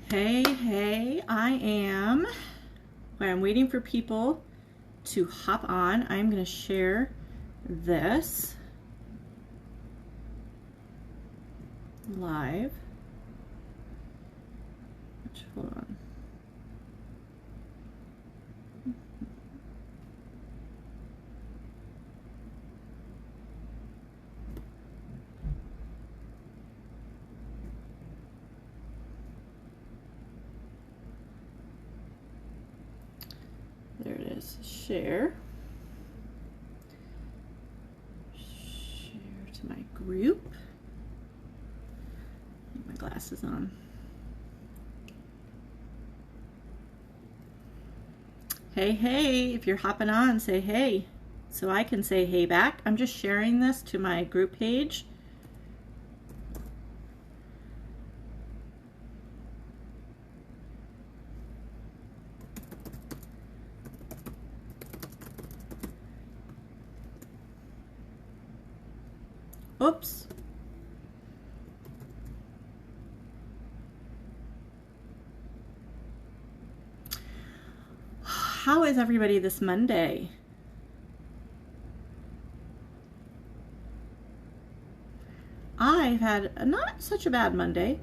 Hey, I'm waiting for people to hop on. I'm going to share this live. Hold on. There it is. Share to my group. Get my glasses on. Hey, if you're hopping on, say hey, so I can say hey back. I'm just sharing this to my group page. Oops. How is everybody this Monday? I've had not such a bad Monday.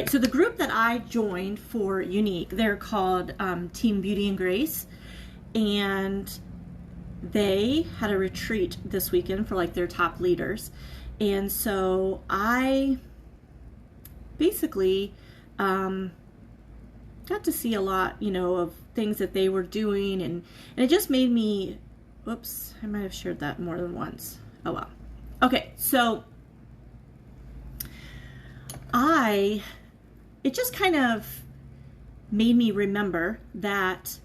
So the group that I joined for Unique, they're called Team Beauty and Grace, and they had a retreat this weekend for like their top leaders. And so I basically got to see a lot, of things that they were doing, and it just made me, whoops, I might have shared that more than once. Oh well. Okay, so it just kind of made me remember that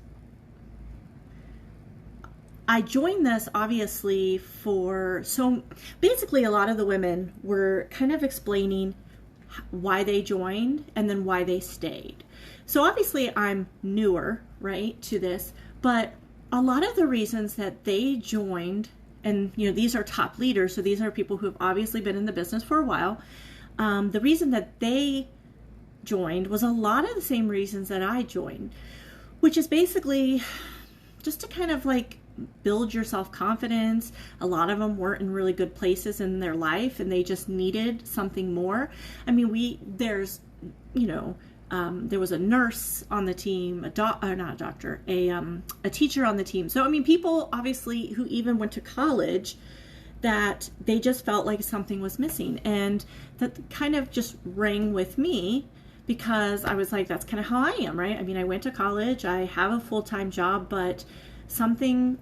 I joined this obviously so basically a lot of the women were kind of explaining why they joined and then why they stayed. So obviously I'm newer, right, to this, but a lot of the reasons that they joined, and these are top leaders, so these are people who have obviously been in the business for a while. The reason that they joined was a lot of the same reasons that I joined, which is basically just to kind of like build your self-confidence. A lot of them weren't in really good places in their life and they just needed something more. I mean, there was a nurse on the team, a teacher on the team. So, I mean, people obviously who even went to college that they just felt like something was missing. And that kind of just rang with me because I was like, that's kind of how I am, right? I mean, I went to college, I have a full-time job, but something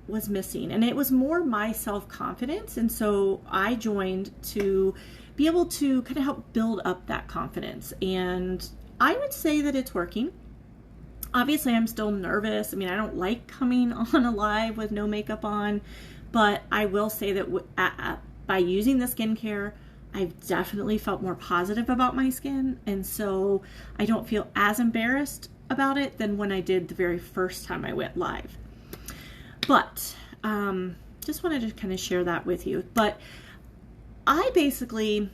was missing, and it was more my self-confidence. And so I joined to be able to kind of help build up that confidence, and I would say that it's working. Obviously I'm still nervous. I mean, I don't like coming on a live with no makeup on, but I will say that by using the skincare, I've definitely felt more positive about my skin, and so I don't feel as embarrassed about it than when I did the very first time I went live. But just wanted to kind of share that with you. But I basically,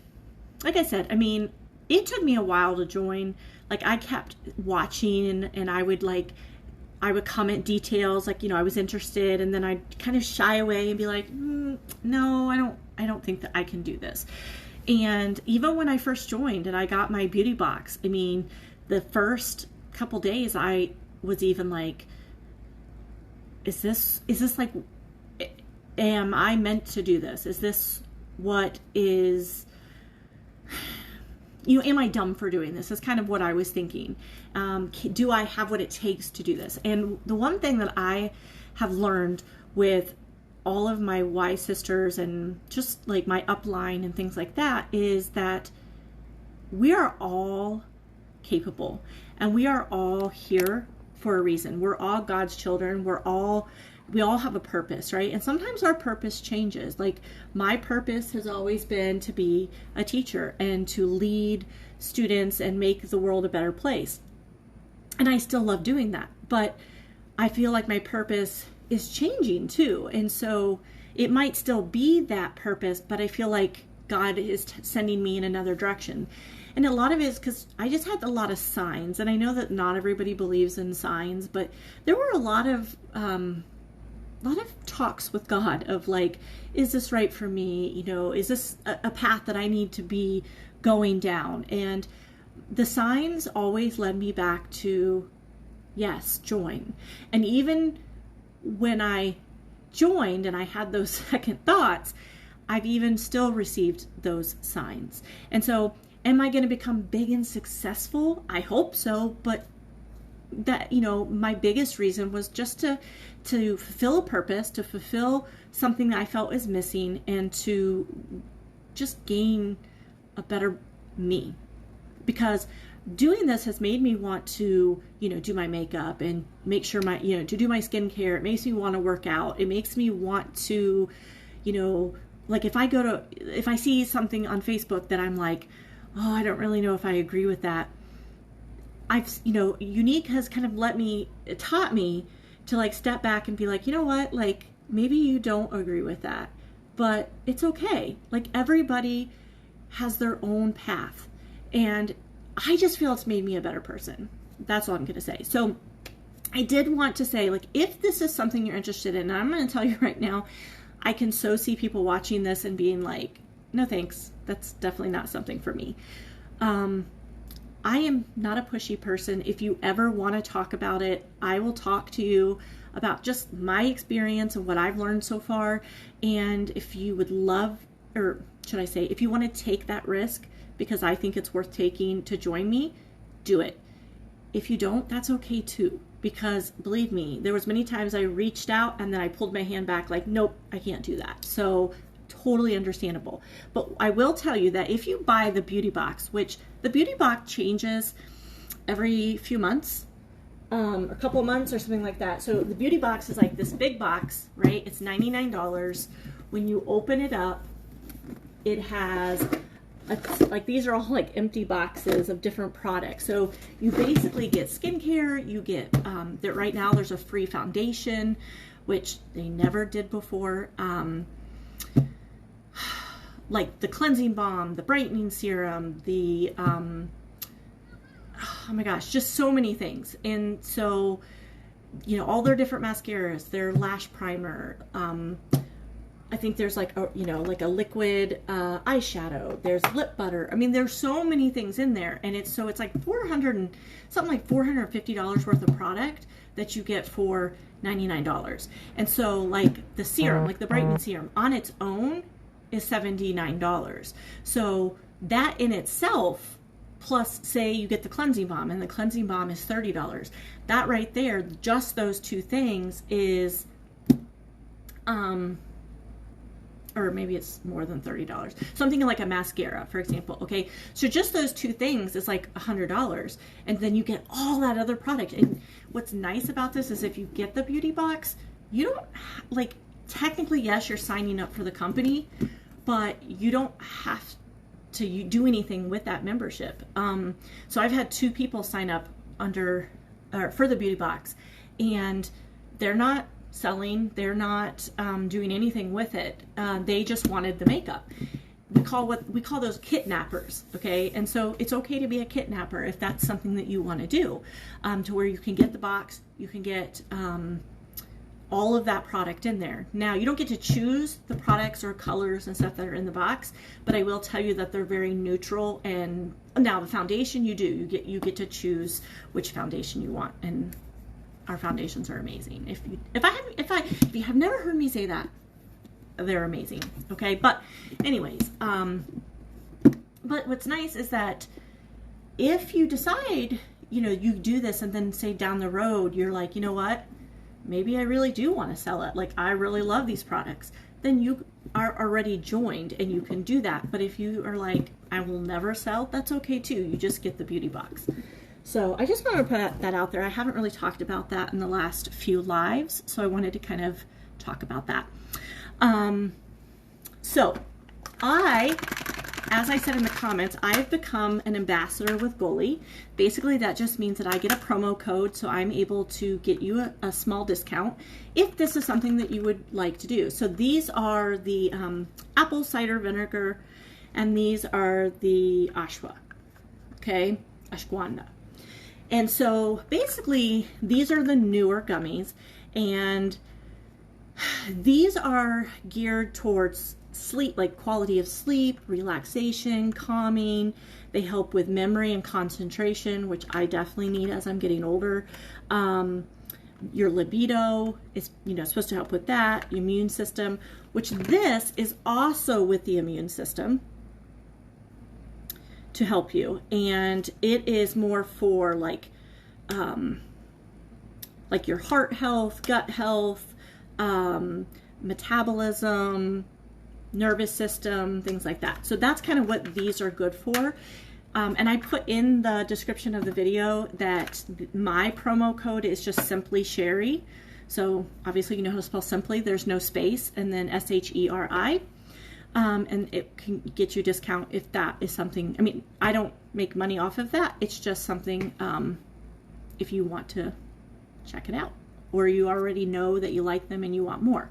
like I said, I mean, it took me a while to join. Like I kept watching and I would comment details, like, I was interested, and then I'd kind of shy away and be like, no, I don't think that I can do this. And even when I first joined and I got my beauty box, I mean, the first couple days I was even like, is this like, am I meant to do this? Is this what is, am I dumb for doing this? Is kind of what I was thinking. Do I have what it takes to do this? And the one thing that I have learned with all of my Y sisters and just like my upline and things like that is that we are all capable and we are all here for a reason. We're all God's children. We all have a purpose, right? And sometimes our purpose changes. Like my purpose has always been to be a teacher and to lead students and make the world a better place. And I still love doing that. But I feel like my purpose is changing too. And so it might still be that purpose, but I feel like God is sending me in another direction. And a lot of it is because I just had a lot of signs, and I know that not everybody believes in signs, but there were a lot of talks with God of like, is this right for me? You know, is this a path that I need to be going down? And the signs always led me back to, yes, join. And even when I joined and I had those second thoughts, I've even still received those signs. And so, am I going to become big and successful? I hope so, but that, you know, my biggest reason was just to fulfill a purpose, to fulfill something that I felt was missing, and to just gain a better me. Because doing this has made me want to, you know, do my makeup and make sure my, you know, to do my skincare. It makes me want to work out. It makes me want to, you know, like if I see something on Facebook that I'm like, oh, I don't really know if I agree with that. You know, Unique has kind of taught me to like step back and be like, you know what, like maybe you don't agree with that, but it's okay. Like everybody has their own path. And I just feel it's made me a better person. That's all I'm going to say. So I did want to say, like, if this is something you're interested in, and I'm going to tell you right now, I can so see people watching this and being like, no thanks, that's definitely not something for me. I am not a pushy person. If you ever want to talk about it, I will talk to you about just my experience and what I've learned so far. And if you would love, or should I say, if you want to take that risk, because I think it's worth taking to join me, do it. If you don't, that's okay too. Because believe me, there was many times I reached out and then I pulled my hand back like, nope, I can't do that. So totally understandable. But I will tell you that if you buy the beauty box, which the beauty box changes every few months, a couple of months or something like that. So the beauty box is like this big box, right? It's $99. When you open it up, it has like these are all like empty boxes of different products. So you basically get skincare, you get that right now there's a free foundation, which they never did before. Like the cleansing balm, the brightening serum, the oh my gosh, just so many things. And so, you know, all their different mascaras, their lash primer, I think there's like a, you know, like a liquid eyeshadow. There's lip butter. I mean, there's so many things in there, and it's like $450 worth of product that you get for $99. And so, like the serum, like the brightening serum, on its own is $79. So that in itself, plus say you get the cleansing balm, and the cleansing balm is $30. That right there, just those two things is or maybe it's more than $30. Something like a mascara, for example. Okay, so just those two things is like $100, and then you get all that other product. And what's nice about this is if you get the beauty box, you don't like, technically, yes, you're signing up for the company, but you don't have to do anything with that membership. So I've had 2 people sign up for the beauty box, and they're not selling, they're not doing anything with it. They just wanted the makeup. We call those kidnappers, okay? And so it's okay to be a kidnapper if that's something that you want to do, to where you can get the box, you can get all of that product in there. Now, you don't get to choose the products or colors and stuff that are in the box, but I will tell you that they're very neutral. And now the foundation, you get to choose which foundation you want, and our foundations are amazing. If you have never heard me say that, they're amazing. Okay, but anyways, but what's nice is that if you decide, you know, you do this, and then say down the road you're like, you know what, maybe I really do want to sell it, like I really love these products, then you are already joined and you can do that. But if you are like, I will never sell, that's okay too. You just get the beauty box. So I just wanted to put that out there. I haven't really talked about that in the last few lives, so I wanted to kind of talk about that. So I as I said in the comments, I've become an ambassador with Goli. Basically, that just means that I get a promo code, so I'm able to get you a small discount if this is something that you would like to do. So these are the apple cider vinegar, and these are the ashwa, okay, ashwagandha. And so basically, these are the newer gummies, and these are geared towards sleep, like quality of sleep, relaxation, calming. They help with memory and concentration, which I definitely need as I'm getting older. Your libido is, supposed to help with that. Immune system, which this is also with the immune system to help you. And it is more for like your heart health, gut health, metabolism, nervous system, things like that. So that's kind of what these are good for. And I put in the description of the video that my promo code is just Simply Sherry. So obviously you know how to spell Simply. There's no space, and then SHERI. And it can get you a discount if that is something. I mean, I don't make money off of that. It's just something if you want to check it out, or you already know that you like them and you want more.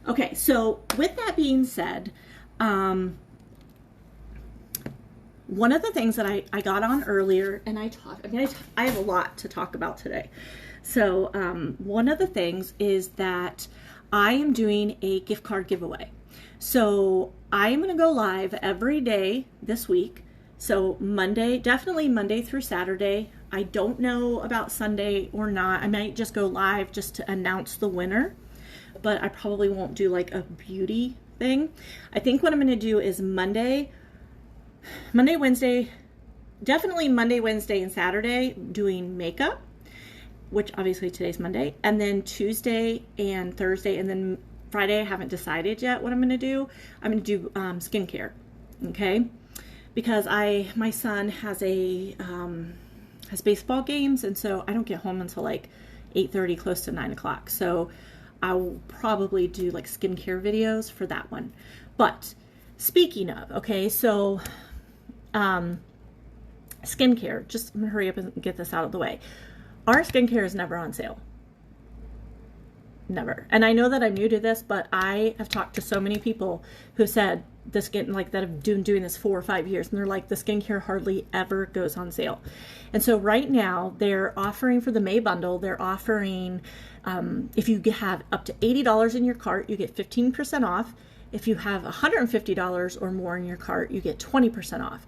Okay, so with that being said, one of the things that I got on earlier, and I have a lot to talk about today. So one of the things is that I am doing a gift card giveaway. So I am going to go live every day this week. So Monday, definitely Monday through Saturday. I don't know about Sunday or not. I might just go live just to announce the winner, but I probably won't do like a beauty thing. I think what I'm going to do is Monday, Wednesday, definitely Monday, Wednesday, and Saturday doing makeup, which obviously today's Monday, and then Tuesday and Thursday, and then Friday I haven't decided yet what I'm going to do. I'm going to do skincare, okay? Because my son has has baseball games, and so I don't get home until like 8:30, close to 9 o'clock. So I will probably do like skincare videos for that one. But speaking of, okay, so skincare, just I'm gonna hurry up and get this out of the way. Our skincare is never on sale. Never. And I know that I'm new to this, but I have talked to so many people who said the skin, like that have been doing this 4 or 5 years, and they're like, the skincare hardly ever goes on sale. And so right now they're offering for the May bundle, they're offering, if you have up to $80 in your cart, you get 15% off. If you have $150 or more in your cart, you get 20% off.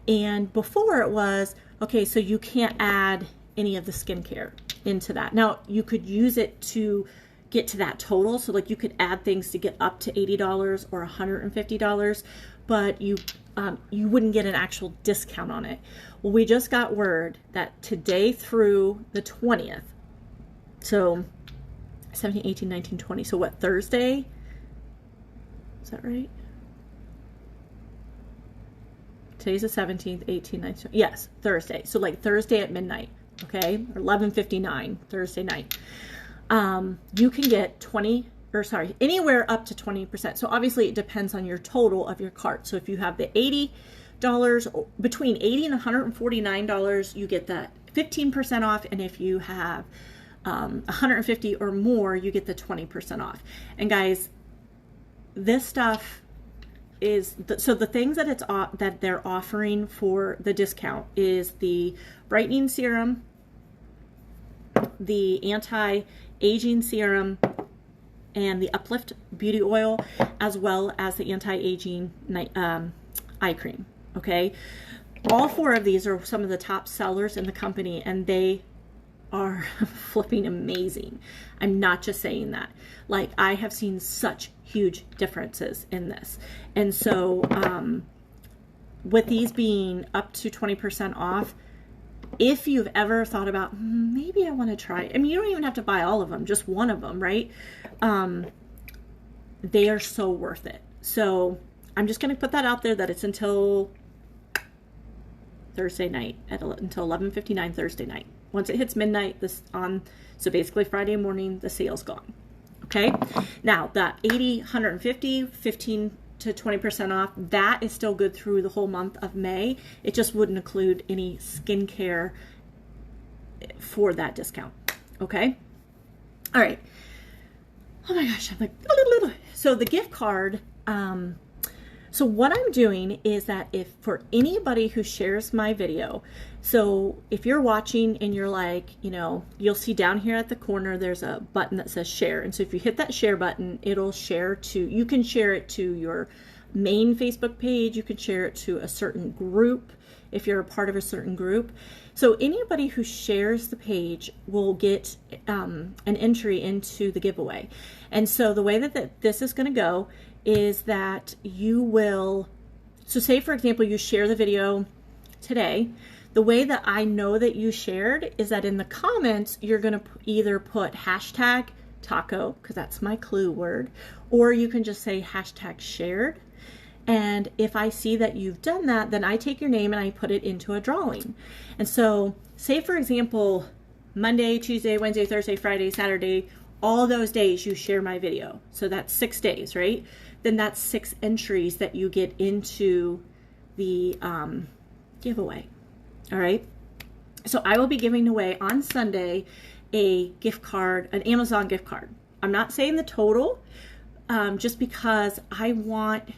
And before it was, okay, so you can't add any of the skincare into that. Now you could use it to get to that total. So like you could add things to get up to $80 or $150, but you wouldn't get an actual discount on it. Well, we just got word that today through the 20th, so 17, 18, 19, 20, so what, Thursday? Is that right? Today's the 17th, 18th, 19th, 20. Yes, Thursday. So like Thursday at midnight, okay? Or 11:59, Thursday night. You can get anywhere up to 20%. So obviously it depends on your total of your cart. So if you have the $80, between $80 and $149, you get that 15% off. And if you have $150 or more, you get the 20% off. And guys, this stuff is, so the things that that they're offering for the discount is the brightening serum, the anti-aging serum, and the Uplift Beauty Oil, as well as the anti-aging eye cream, okay? All 4 of these are some of the top sellers in the company, and they are flipping amazing. I'm not just saying that. Like, I have seen such huge differences in this. And so with these being up to 20% off, if you've ever thought about, maybe I want to try, I mean, you don't even have to buy all of them, just one of them, right? They are so worth it. So I'm just going to put that out there that it's until Thursday night, until 11:59 Thursday night. Once it hits midnight, so basically Friday morning, the sale's gone. Okay. Now that 80, 150, 15 to 20% off. That is still good through the whole month of May. It just wouldn't include any skincare for that discount. Okay. All right. Oh my gosh. I'm like, so the gift card, so what I'm doing is that if for anybody who shares my video, so if you're watching and you're like, you know, you'll see down here at the corner, there's a button that says share. And so if you hit that share button, it'll share to, you can share it to your main Facebook page. You can share it to a certain group if you're a part of a certain group. So anybody who shares the page will get an entry into the giveaway. And so the way that this is going to go is that you will, so say for example, you share the video today. The way that I know that you shared is that in the comments, you're going to either put hashtag taco, because that's my clue word, or you can just say hashtag shared. And if I see that you've done that, then I take your name and I put it into a drawing. And so say for example, Monday, Tuesday, Wednesday, Thursday, Friday, Saturday, all those days you share my video. So that's 6 days, right? Then that's 6 entries that you get into the giveaway. All right. So I will be giving away on Sunday a gift card, an Amazon gift card. I'm not saying the total, just because I want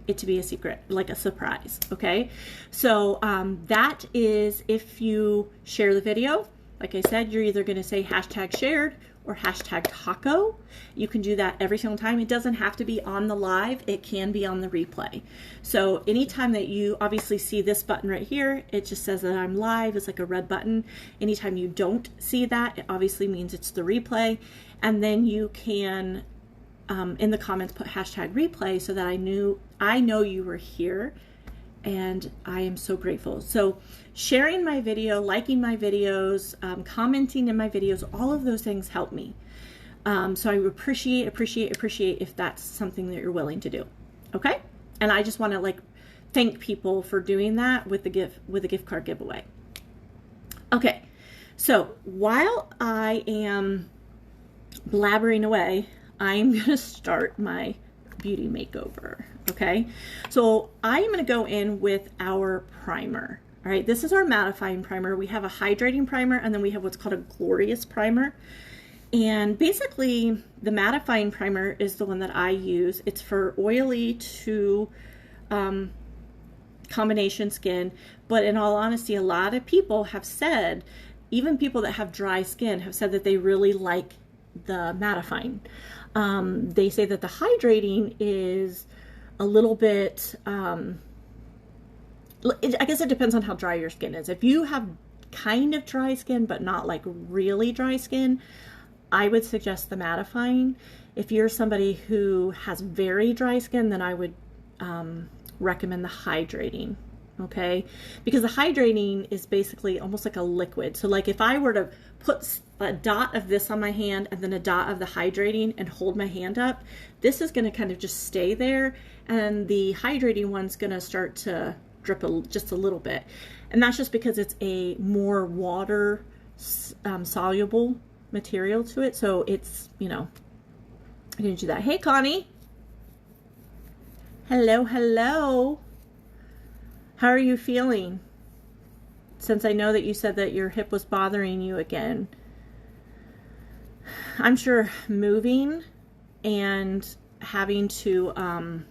it to be a secret, like a surprise. Okay. So that is if you share the video. Like I said, you're either going to say hashtag shared or hashtag taco. You can do that every single time. It doesn't have to be on the live. It can be on the replay. So anytime that you obviously see this button right here, it just says that I'm live. It's like a red button. Anytime you don't see that, it obviously means it's the replay. And then you can, in the comments, put hashtag replay so that I know you were here. And I am so grateful. So sharing my video, liking my videos, commenting in my videos, all of those things help me. So I appreciate if that's something that you're willing to do. Okay? And I just want to like thank people for doing that with the gift card giveaway. Okay. So while I am blabbering away, I'm going to start my beauty makeover. Okay, so I'm going to go in with our primer. All right, this is our mattifying primer. We have a hydrating primer, and then we have what's called a glorious primer. And basically, the mattifying primer is the one that I use. It's for oily to combination skin. But in all honesty, a lot of people have said, even people that have dry skin have said that they really like the mattifying. They say that the hydrating is a little bit, I guess it depends on how dry your skin is. If you have kind of dry skin, but not like really dry skin, I would suggest the mattifying. If you're somebody who has very dry skin, then I would recommend the hydrating. Okay, because the hydrating is basically almost like a liquid. So like if I were to put a dot of this on my hand and then a dot of the hydrating and hold my hand up, this is going to kind of just stay there, and the hydrating one's going to start to drip just a little bit. And that's just because it's a more water soluble material to it. So it's, you know, I'm going to do that. Hey, Connie. Hello. How are you feeling? Since I know that you said that your hip was bothering you again. I'm sure moving and having to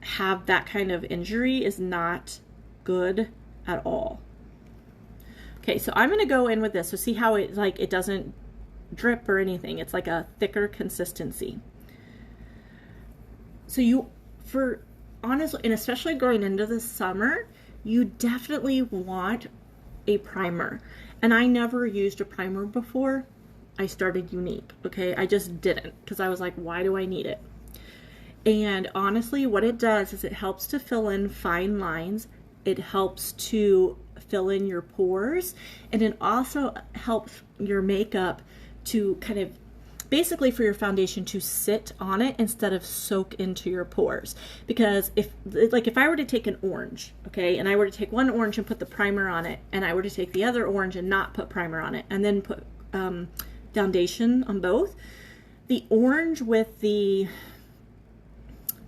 have that kind of injury is not good at all. Okay, so I'm going to go in with this. So see how it doesn't drip or anything. It's like a thicker consistency. So honestly, and especially going into the summer, you definitely want a primer. And I never used a primer before I started Younique, okay? I just didn't, because I was like, why do I need it? And honestly, what it does is it helps to fill in fine lines. It helps to fill in your pores. And it also helps your makeup to kind of, basically for your foundation to sit on it instead of soak into your pores. Because if I were to take an orange, okay, and I were to take one orange and put the primer on it, and I were to take the other orange and not put primer on it, and then put foundation on both, The orange with the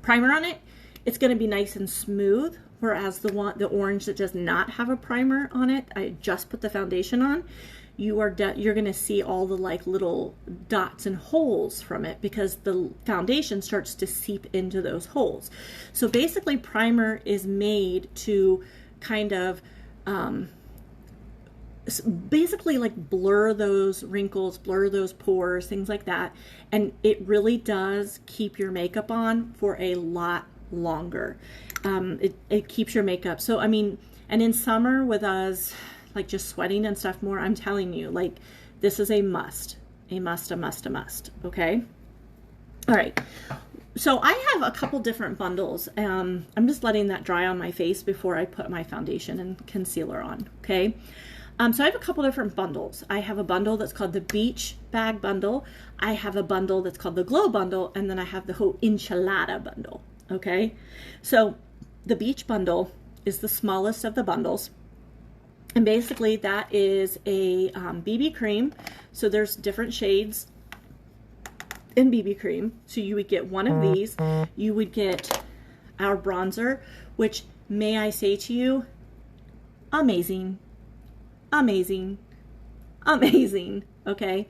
primer on it, it's going to be nice and smooth, whereas the orange that does not have a primer on it, I just put the foundation on, you're going to see all the like little dots and holes from it because the foundation starts to seep into those holes. So basically primer is made to kind of basically like blur those wrinkles, blur those pores, things like that. And it really does keep your makeup on for a lot longer. It keeps your makeup. So, I mean, and in summer with us like just sweating and stuff more, I'm telling you, like, this is a must, a must, a must, a must. Okay. All right. So I have a couple different bundles. I'm just letting that dry on my face before I put my foundation and concealer on. Okay. So I have a couple different bundles. I have a bundle that's called the Beach Bag Bundle. I have a bundle that's called the Glow Bundle. And then I have the whole Enchilada Bundle. Okay. So the Beach Bundle is the smallest of the bundles. And basically that is a BB cream. So there's different shades in BB cream. So you would get one of these. You would get our bronzer, which, may I say to you, amazing. Amazing, amazing. Okay.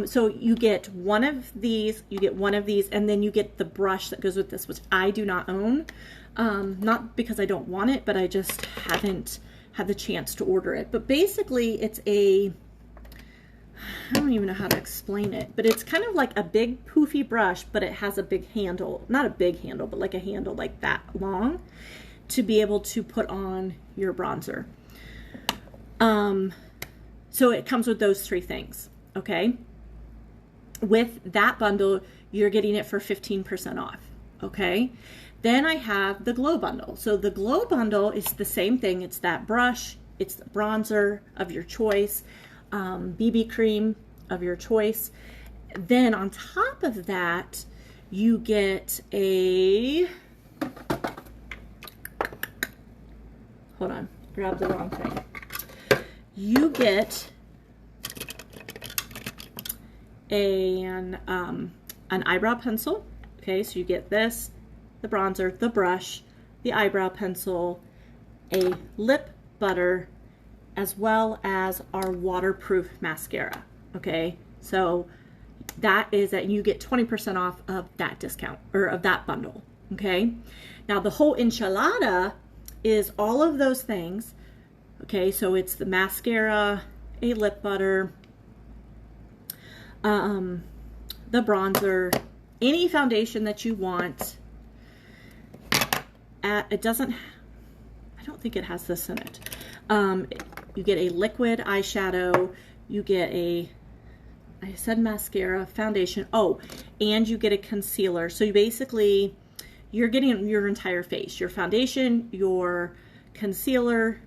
So you get one of these, and then you get the brush that goes with this, which I do not own. Not because I don't want it, but I just haven't had the chance to order it. But basically it's I don't even know how to explain it, but it's kind of like a big poofy brush, but it has a big handle, not a big handle, but like a handle like that long to be able to put on your bronzer. So it comes with those three things. Okay. With that bundle, you're getting it for 15% off. Okay. Then I have the Glow Bundle. So the Glow Bundle is the same thing. It's that brush, it's the bronzer of your choice, BB cream of your choice. Then on top of that, you get a, hold on, grab the wrong thing. You get an eyebrow pencil. Okay, so you get this, the bronzer, the brush, the eyebrow pencil, a lip butter, as well as our waterproof mascara. Okay, so that is that you get 20% off of that discount, or of that bundle. Okay, now the whole enchilada is all of those things. Okay, so it's the mascara, a lip butter, the bronzer, any foundation that you want. It doesn't, I don't think it has this in it. You get a liquid eyeshadow, you get a, I said mascara, foundation, oh, and you get a concealer. So you basically, you're getting your entire face, your foundation, your concealer,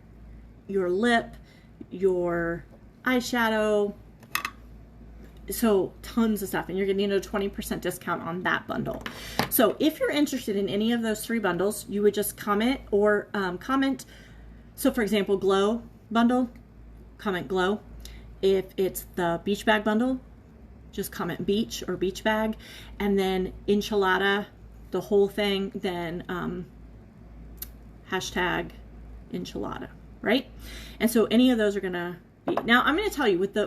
your lip, your eyeshadow, so tons of stuff, and you're getting a 20% discount on that bundle. So if you're interested in any of those three bundles, you would just comment or comment. So for example, Glow Bundle, comment Glow. If it's the Beach Bag Bundle, just comment Beach or Beach Bag, and then Enchilada, the whole thing, then hashtag Enchilada. Right? And so any of those are gonna be. Now I'm gonna tell you with the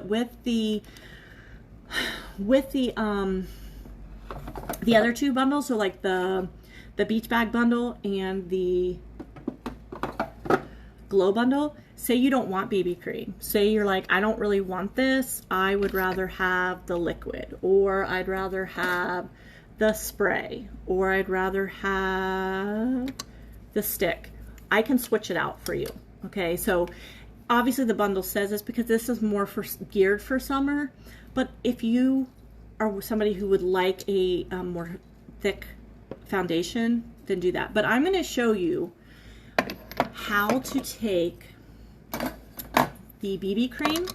other two bundles, so like the Beach Bag Bundle and the Glow Bundle, say you don't want BB cream. Say you're like, I don't really want this. I would rather have the liquid, or I'd rather have the spray, or I'd rather have the stick. I can switch it out for you. Okay, so obviously the bundle says this because this is more geared for summer, but if you are somebody who would like a more thick foundation, then do that. But I'm going to show you how to take the BB cream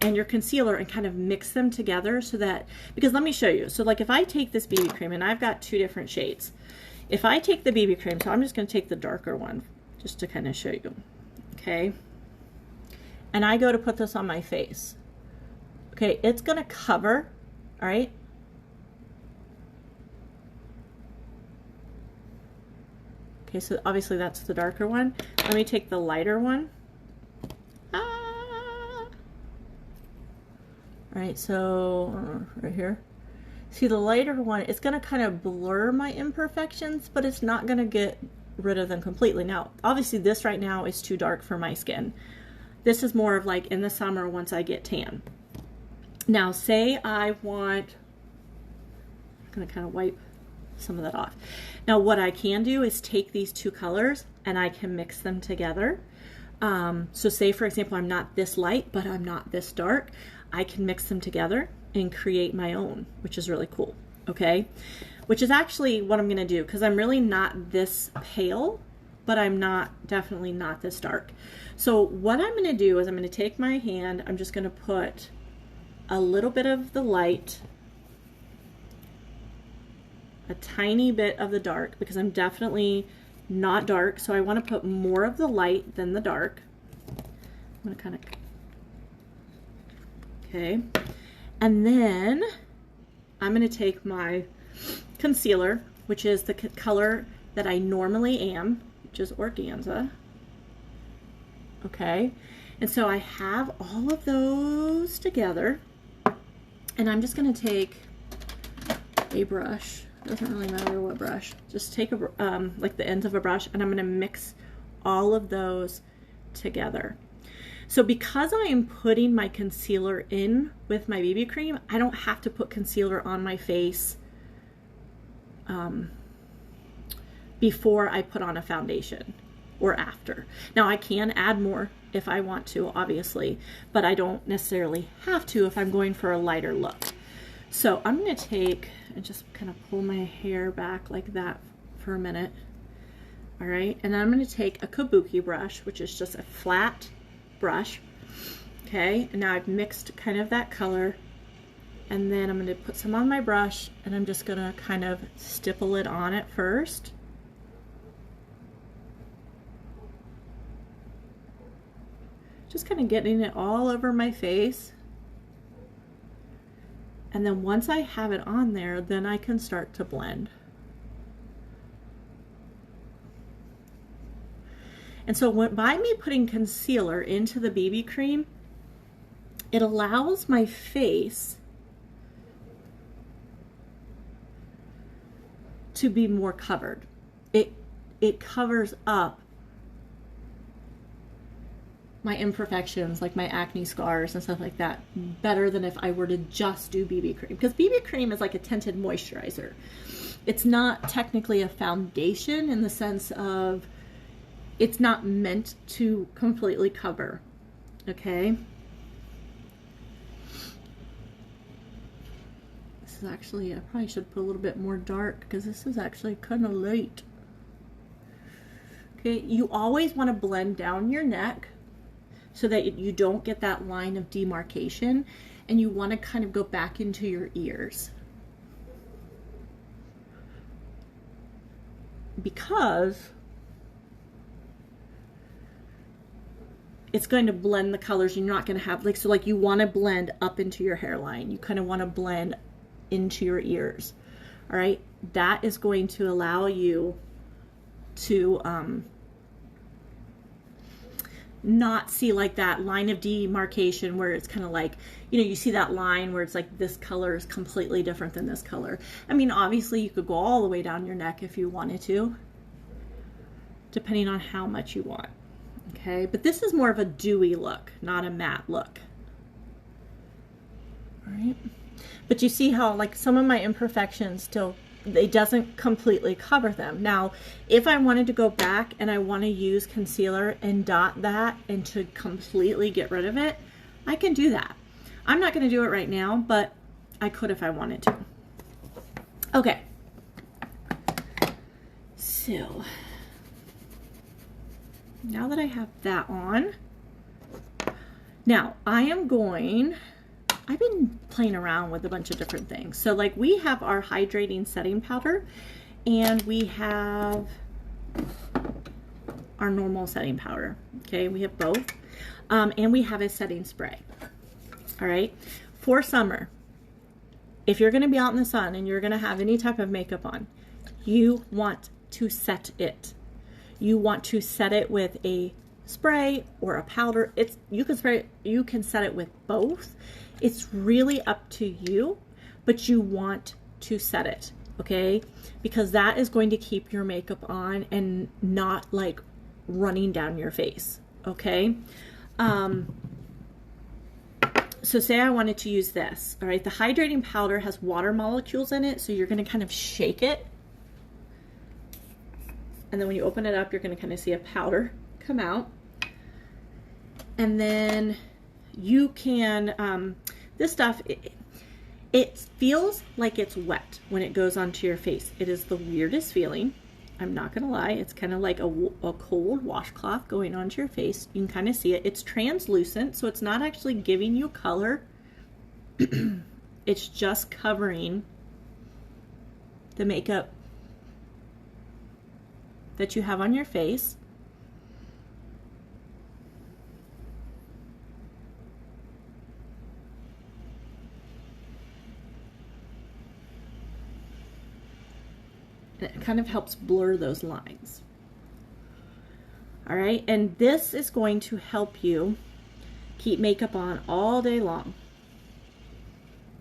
and your concealer and kind of mix them together so that, because let me show you. So like if I take this BB cream, and I've got two different shades. If I take the BB cream, so I'm just going to take the darker one, just to kind of show you, okay? And I go to put this on my face. Okay, it's gonna cover All right. Okay, so obviously that's the darker one. Let me take the lighter one. All right, so right here. See, the lighter one, it's gonna kind of blur my imperfections, but it's not gonna get rid of them completely. Now, obviously this right now is too dark for my skin. This is more of like in the summer once I get tan. Now, say I want, I'm gonna kind of wipe some of that off. Now, what I can do is take these two colors and I can mix them together. So say, for example, I'm not this light, but I'm not this dark. I can mix them together and create my own, which is really cool, okay? Which is actually what I'm gonna do, because I'm really not this pale, but I'm definitely not this dark. So what I'm gonna do is I'm gonna take my hand, I'm just gonna put a little bit of the light, a tiny bit of the dark, because I'm definitely not dark, so I wanna put more of the light than the dark. I'm gonna kind of, okay. And then I'm gonna take my concealer, which is the color that I normally am, which is organza. Okay, and so I have all of those together, and I'm just gonna take a brush. Doesn't really matter what brush. Just take like the ends of a brush, and I'm gonna mix all of those together. So because I am putting my concealer in with my BB cream, I don't have to put concealer on my face before I put on a foundation or after. Now I can add more if I want to, obviously, but I don't necessarily have to if I'm going for a lighter look. So I'm gonna take and just kind of pull my hair back like that for a minute. All right, and then I'm gonna take a kabuki brush, which is just a flat brush. Okay, and now I've mixed kind of that color, and then I'm gonna put some on my brush, and I'm just gonna kind of stipple it on it first. Just kind of getting it all over my face. And then once I have it on there, then I can start to blend. And so by me putting concealer into the BB cream, it allows my face to be more covered. It covers up my imperfections, like my acne scars and stuff like that, better than if I were to just do BB cream. Because BB cream is like a tinted moisturizer. It's not technically a foundation in the sense of it's not meant to completely cover, okay? This is actually, I probably should put a little bit more dark because this is actually kind of light. Okay, you always want to blend down your neck so that you don't get that line of demarcation, and you want to kind of go back into your ears. Because it's going to blend the colors. You're not going to have, like, so like you want to blend up into your hairline. You kind of want to blend into your ears. All right. That is going to allow you to not see like that line of demarcation where it's kind of like, you know, you see that line where it's like this color is completely different than this color. I mean, obviously you could go all the way down your neck if you wanted to, depending on how much you want. Okay, but this is more of a dewy look, not a matte look. All right, but you see how like some of my imperfections still, it doesn't completely cover them. Now, if I wanted to go back and I want to use concealer and dot that and to completely get rid of it, I can do that. I'm not going to do it right now, but I could if I wanted to. Okay, so now that I have that on, now I am going, I've been playing around with a bunch of different things. So like we have our hydrating setting powder, and we have our normal setting powder. Okay, we have both. And we have a setting spray. All right, for summer, if you're going to be out in the sun and you're going to have any type of makeup on, you want to set it. You want to set it with a spray or a powder. You can set it with both. It's really up to you, but you want to set it, okay? Because that is going to keep your makeup on and not like running down your face, okay? So say I wanted to use this, all right? The hydrating powder has water molecules in it, so you're gonna kind of shake it. And then when you open it up, you're gonna kind of see a powder come out. And then you can, this stuff, it feels like it's wet when it goes onto your face. It is the weirdest feeling. I'm not gonna lie. It's kind of like a cold washcloth going onto your face. You can kind of see it. It's translucent, so it's not actually giving you color. It's just covering the makeup that you have on your face. It kind of helps blur those lines. All right, and this is going to help you keep makeup on all day long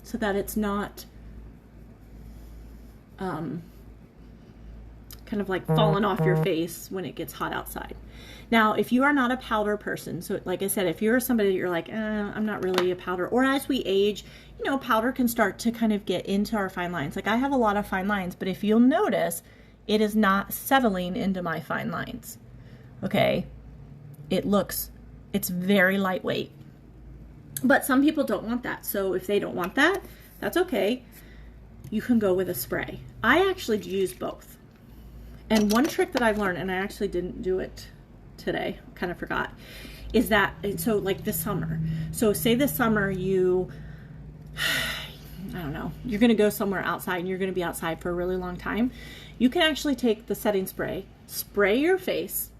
so that it's not kind of like falling off your face when it gets hot outside. Now, if you are not a powder person, so like I said, if you're somebody that you're like, I'm not really a powder, or as we age, you know, powder can start to kind of get into our fine lines. Like I have a lot of fine lines, but if you'll notice, it is not settling into my fine lines, okay? It's very lightweight. But some people don't want that. So if they don't want that, that's okay. You can go with a spray. I actually use both. And one trick that I've learned, and I actually didn't do it today, kind of forgot, is that, so like this summer. So say this summer you, I don't know, you're going to go somewhere outside and you're going to be outside for a really long time. You can actually take the setting spray, spray your face,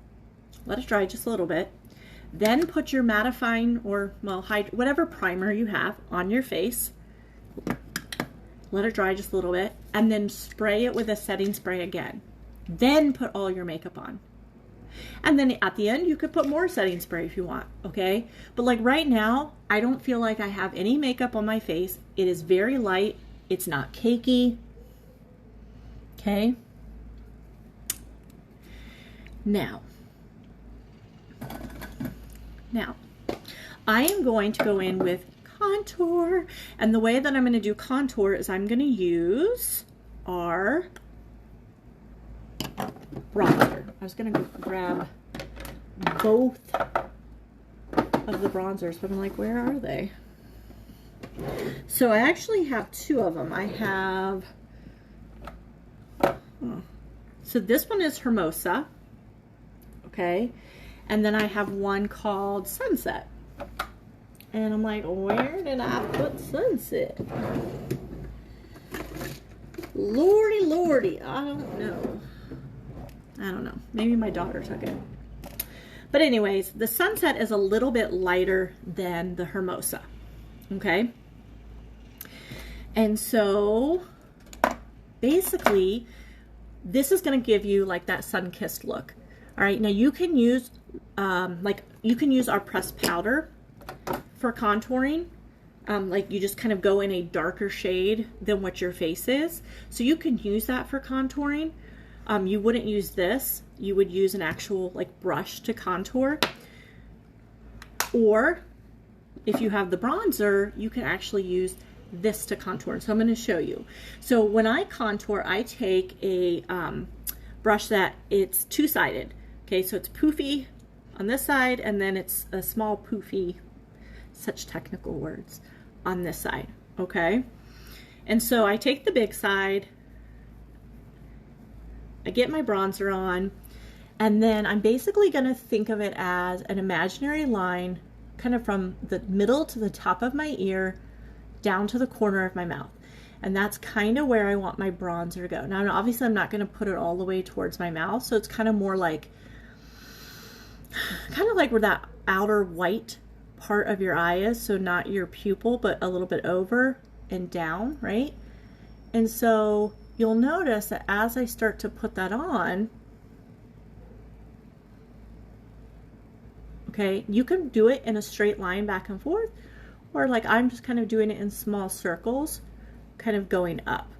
let it dry just a little bit, then put your mattifying or, well, whatever primer you have on your face, let it dry just a little bit, and then spray it with a setting spray again. Then put all your makeup on. And then at the end, you could put more setting spray if you want, okay? But like right now, I don't feel like I have any makeup on my face. It is very light. It's not cakey, okay? Now, I am going to go in with contour. And the way that I'm going to do contour is I'm going to use our bronzer. I was going to grab both of the bronzers, but I'm like, where are they? So I actually have two of them. I have, so this one is Hermosa, okay? And then I have one called Sunset. And I'm like, where did I put Sunset? Lordy, lordy, I don't know. Maybe my daughter took it. But anyways, the Sunset is a little bit lighter than the Hermosa, okay? And so basically, this is going to give you like that sun-kissed look. All right, now you can use our pressed powder for contouring. Like you just kind of go in a darker shade than what your face is. So you can use that for contouring. You wouldn't use this. You would use an actual like brush to contour. Or if you have the bronzer, you can actually use this to contour. So I'm going to show you. So when I contour, I take a brush that it's two-sided. Okay, so it's poofy on this side, and then it's a small poofy, such technical words, on this side, okay? And so I take the big side, I get my bronzer on, and then I'm basically gonna think of it as an imaginary line kind of from the middle to the top of my ear down to the corner of my mouth. And that's kind of where I want my bronzer to go. Now, obviously I'm not gonna put it all the way towards my mouth, so it's kind of more like, where that outer white part of your eye is, so not your pupil, but a little bit over, and down, right? And so you'll notice that as I start to put that on, okay, you can do it in a straight line back and forth, or like I'm just kind of doing it in small circles, kind of going up.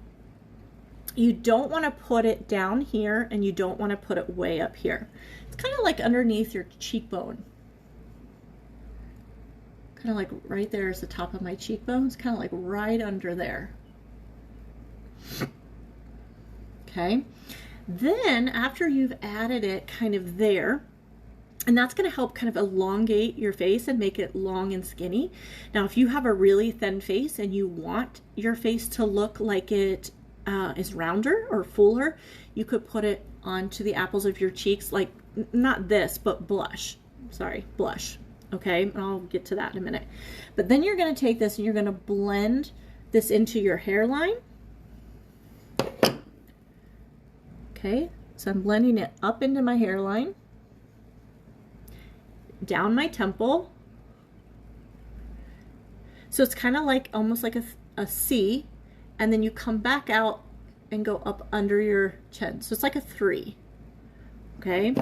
You don't want to put it down here, and you don't want to put it way up here. It's kind of like underneath your cheekbone. Kind of like right there is the top of my cheekbone. It's kind of like right under there. Okay. Then after you've added it kind of there, and that's going to help kind of elongate your face and make it long and skinny. Now, if you have a really thin face and you want your face to look like it is rounder or fuller, you could put it onto the apples of your cheeks, like not this, but blush. Sorry, blush. Okay, and I'll get to that in a minute. But then you're going to take this and you're going to blend this into your hairline. Okay, so I'm blending it up into my hairline, down my temple. So it's kind of like almost like a C, and then you come back out and go up under your chin. So it's like a 3. Okay.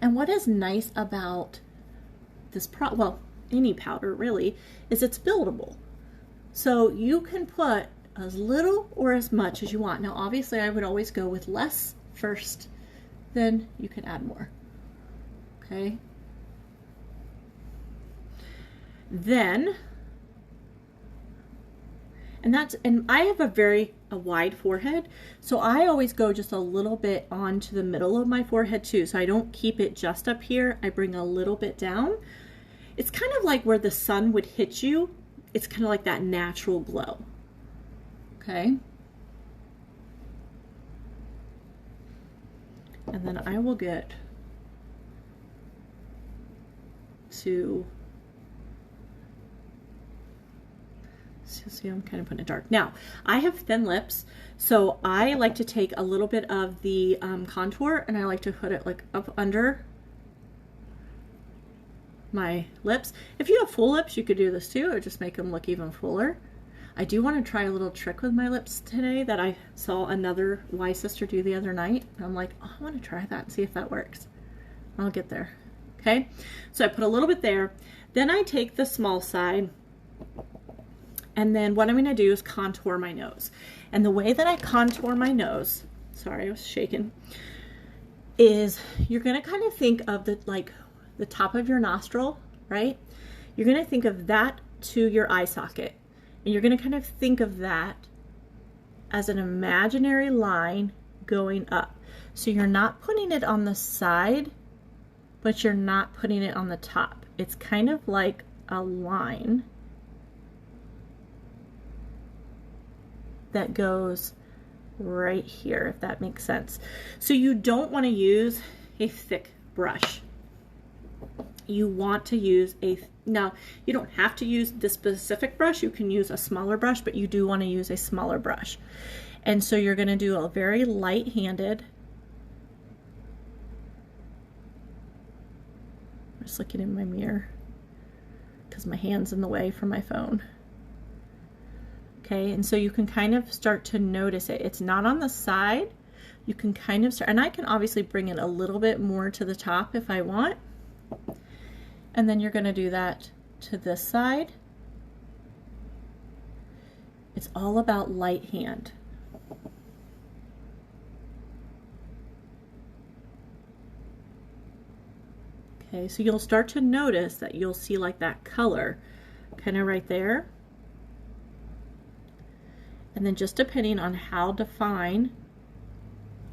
And what is nice about this well, any powder really, is it's buildable. So you can put as little or as much as you want. Now, obviously I would always go with less first, then you can add more. Okay. Then, and I have a wide forehead, so I always go just a little bit onto the middle of my forehead too. So I don't keep it just up here. I bring a little bit down. It's kind of like where the sun would hit you. It's kind of like that natural glow. Okay. And then I will get to, see, I'm kind of putting it dark. Now, I have thin lips, so I like to take a little bit of the contour, and I like to put it like up under my lips. If you have full lips, you could do this too, or just make them look even fuller. I do want to try a little trick with my lips today that I saw another Y sister do the other night. I'm like, oh, I want to try that and see if that works. I'll get there. Okay, so I put a little bit there. Then I take the small side, and then what I'm going to do is contour my nose. And the way that I contour my nose, sorry, I was shaking, is you're going to kind of think of the top of your nostril, right? You're going to think of that to your eye socket. And you're going to kind of think of that as an imaginary line going up. So you're not putting it on the side, but you're not putting it on the top. It's kind of like a line that goes right here, if that makes sense. So you don't want to use a thick brush. You want to use now you don't have to use this specific brush. You can use a smaller brush, but you do want to use a smaller brush. And so you're going to do a very light-handed, I'm just looking in my mirror because my hand's in the way from my phone. Okay, and so you can kind of start to notice it. It's not on the side. You can kind of start, and I can obviously bring it a little bit more to the top if I want. And then you're going to do that to this side. It's all about light hand. Okay, so you'll start to notice that you'll see like that color kind of right there. And then just depending on how defined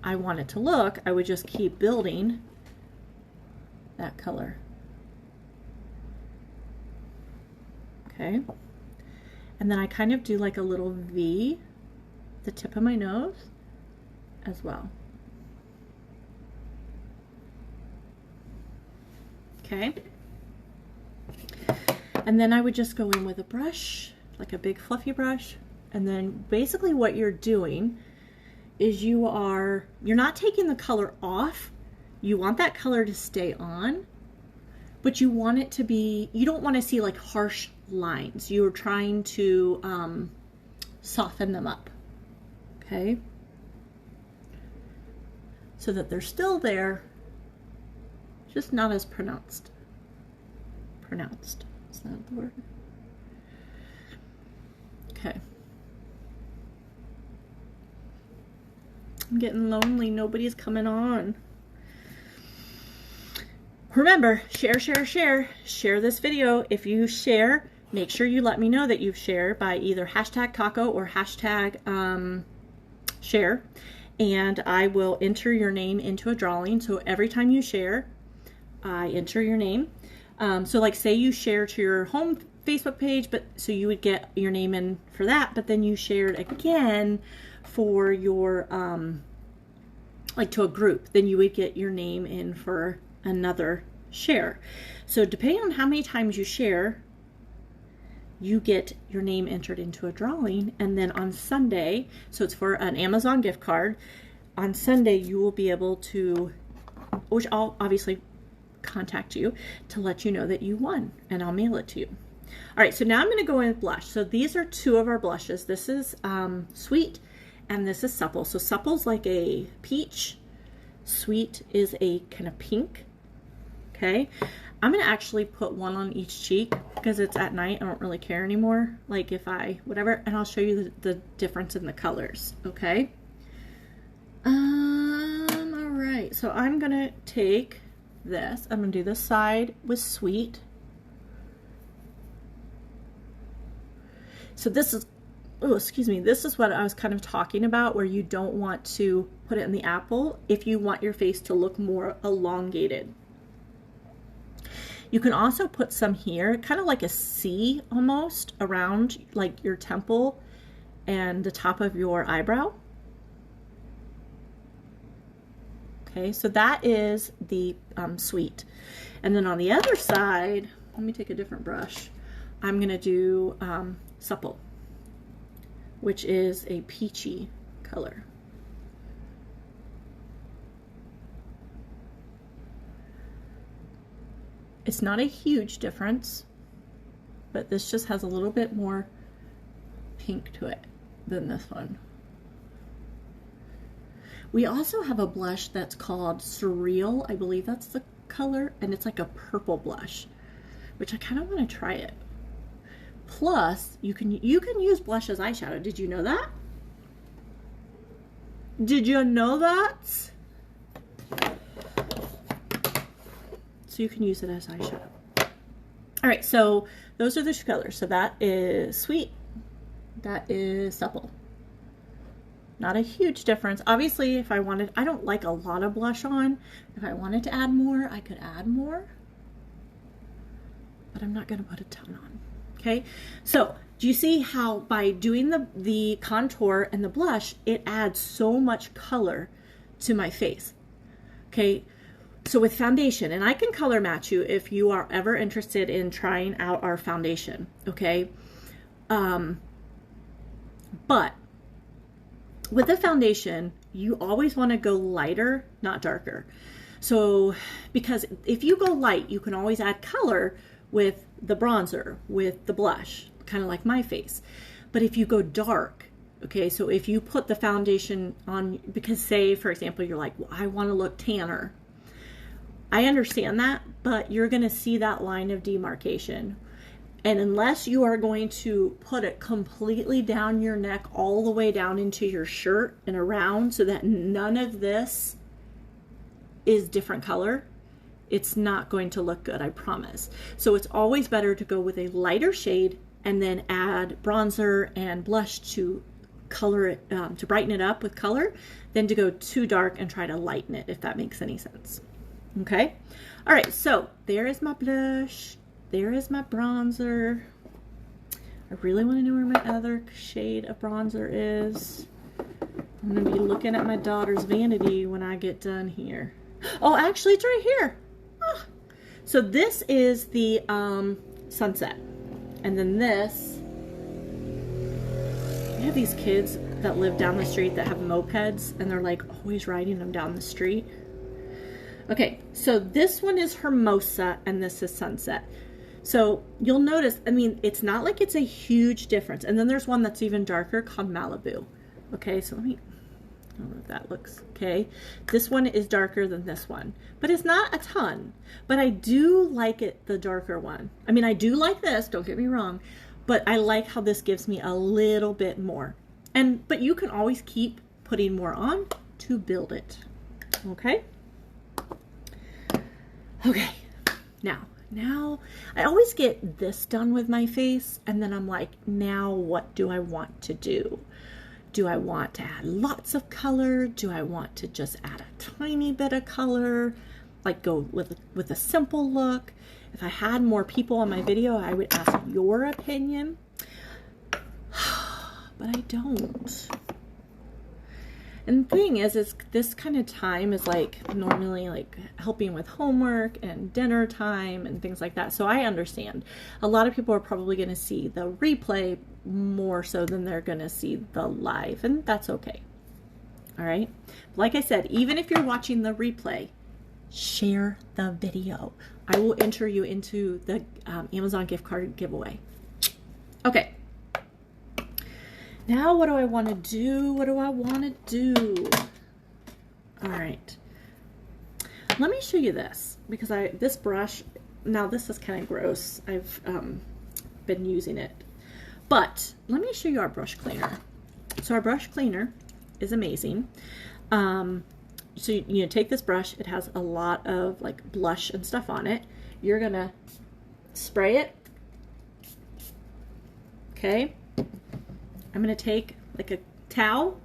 I want it to look, I would just keep building that color. Okay, and then I kind of do like a little V, the tip of my nose as well. Okay, and then I would just go in with a brush, like a big fluffy brush, and then basically what you're doing is you're not taking the color off. You want that color to stay on, but you want it to be, you don't want to see like harsh lines. You're trying to soften them up, okay? So that they're still there, just not as pronounced. Pronounced, is that the word? Okay. I'm getting lonely, nobody's coming on. Remember, share, share, share. Share this video. If you share, make sure you let me know that you've shared by either hashtag Kako or hashtag share. And I will enter your name into a drawing. So every time you share, I enter your name. So like say you share to your home Facebook page, but so you would get your name in for that, but then you shared again for your, like to a group, then you would get your name in for another share. So depending on how many times you share, you get your name entered into a drawing. And then on Sunday, so it's for an Amazon gift card, on Sunday you will be able to, which I'll obviously contact you to let you know that you won, and I'll mail it to you. All right, so now I'm going to go in with blush. So these are two of our blushes. This is Sweet and this is Supple. So Supple's like a peach, Sweet is a kind of pink. Okay, I'm gonna actually put one on each cheek because it's at night. I don't really care anymore, like if I whatever, and I'll show you the difference in the colors. Okay, all right, so I'm gonna take this, I'm gonna do this side with Sweet. So this is, oh excuse me, this is what I was kind of talking about, where you don't want to put it in the apple if you want your face to look more elongated. You can also put some here, kind of like a C almost, around like your temple and the top of your eyebrow. Okay, so that is the Sweet. And then on the other side, let me take a different brush. I'm gonna do Supple, which is a peachy color. It's not a huge difference, but this just has a little bit more pink to it than this one. We also have a blush that's called Surreal. I believe that's the color, and it's like a purple blush, which I kind of want to try it. Plus, you can use blush as eyeshadow. Did you know that? Did you know that? So you can use it as eyeshadow. All right, so those are the two colors. So that is Sweet, that is Supple. Not a huge difference. Obviously, if I wanted, I don't like a lot of blush on. If I wanted to add more, I could add more, but I'm not gonna put a ton on, okay? So do you see how by doing the contour and the blush, it adds so much color to my face, okay? So with foundation, and I can color match you if you are ever interested in trying out our foundation, okay? But with the foundation, you always want to go lighter, not darker. So, because if you go light, you can always add color with the bronzer, with the blush, kind of like my face. But if you go dark, okay, so if you put the foundation on, because say, for example, you're like, well, I want to look tanner. I understand that, but you're going to see that line of demarcation. And unless you are going to put it completely down your neck, all the way down into your shirt and around, so that none of this is different color, it's not going to look good, I promise. So it's always better to go with a lighter shade and then add bronzer and blush to color it, to brighten it up with color, than to go too dark and try to lighten it, if that makes any sense. Okay, all right, so there is my blush, there is my bronzer. I really want to know where my other shade of bronzer is. I'm gonna be looking at my daughter's vanity when I get done here. Oh, actually it's right here. Ah. So this is the Sunset, and then this, we have these kids that live down the street that have mopeds, and they're like always riding them down the street. Okay, so this one is Hermosa and this is Sunset. So you'll notice, I mean, it's not like it's a huge difference. And then there's one that's even darker called Malibu. Okay, so I don't know if that looks okay. This one is darker than this one, but it's not a ton. But I do like it, the darker one. I mean, I do like this, don't get me wrong, but I like how this gives me a little bit more. But you can always keep putting more on to build it. Okay? Okay, now I always get this done with my face, and then I'm like, now what do I want to do? Do I want to add lots of color? Do I want to just add a tiny bit of color? Like go with a simple look? If I had more people on my video, I would ask your opinion, but I don't. And the thing is this kind of time is like normally like helping with homework and dinner time and things like that. So I understand. A lot of people are probably going to see the replay more so than they're going to see the live, and that's okay. All right. Like I said, even if you're watching the replay, share the video. I will enter you into the Amazon gift card giveaway. Okay. Now, what do I want to do? What do I want to do? All right. Let me show you this, because this brush, now this is kind of gross. I've been using it. But let me show you our brush cleaner. So our brush cleaner is amazing. So you take this brush. It has a lot of like blush and stuff on it. You're going to spray it. Okay. I'm going to take like a towel,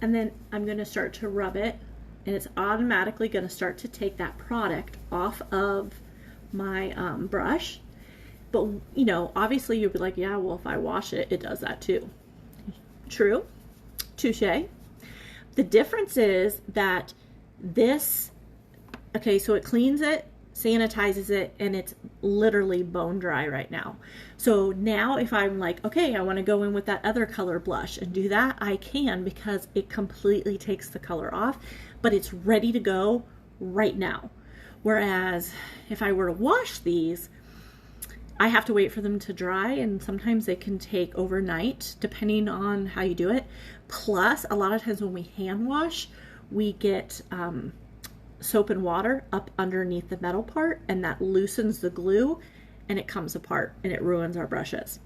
and then I'm going to start to rub it, and it's automatically going to start to take that product off of my brush. But, you know, obviously you'll be like, yeah, well, if I wash it, it does that too. True. Touche. The difference is that this, okay, so it cleans it, sanitizes it, and it's literally bone dry right now. So now if I'm like, okay, I want to go in with that other color blush and do that, I can, because it completely takes the color off, but it's ready to go right now. Whereas if I were to wash these, I have to wait for them to dry, and sometimes they can take overnight depending on how you do it. Plus, a lot of times when we hand wash, we get soap and water up underneath the metal part, and that loosens the glue and it comes apart and it ruins our brushes.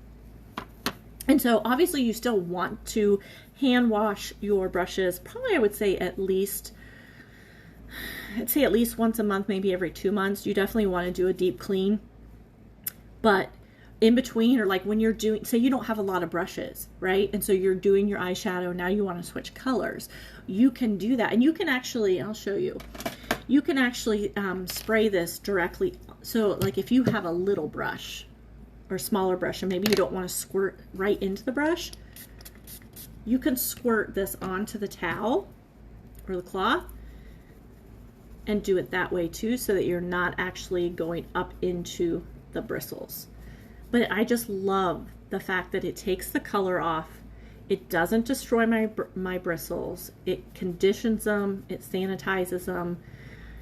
And so obviously you still want to hand wash your brushes, probably I would say at least once a month, maybe every 2 months. You definitely want to do a deep clean. But in between, or like when you're doing, say you don't have a lot of brushes, right? And so you're doing your eyeshadow, now you want to switch colors. You can do that. And you can actually, I'll show you. You can actually spray this directly. So like if you have a little brush or smaller brush and maybe you don't want to squirt right into the brush, you can squirt this onto the towel or the cloth and do it that way too, so that you're not actually going up into the bristles. But I just love the fact that it takes the color off. It doesn't destroy my bristles. It conditions them, it sanitizes them,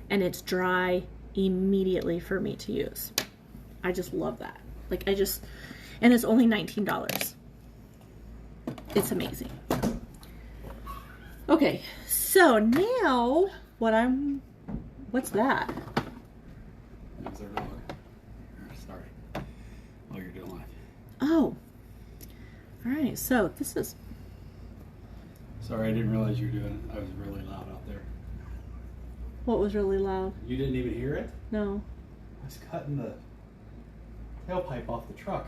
and it's dry immediately for me to use. I just love that. Like and it's only $19. It's amazing. Okay, so now what's that? That's our dog. Sorry. Oh, you're doing live. Oh. All right, so this is... Sorry, I didn't realize you were doing it. I was really loud out there. What was really loud? You didn't even hear it? No. I was cutting the tailpipe off the truck.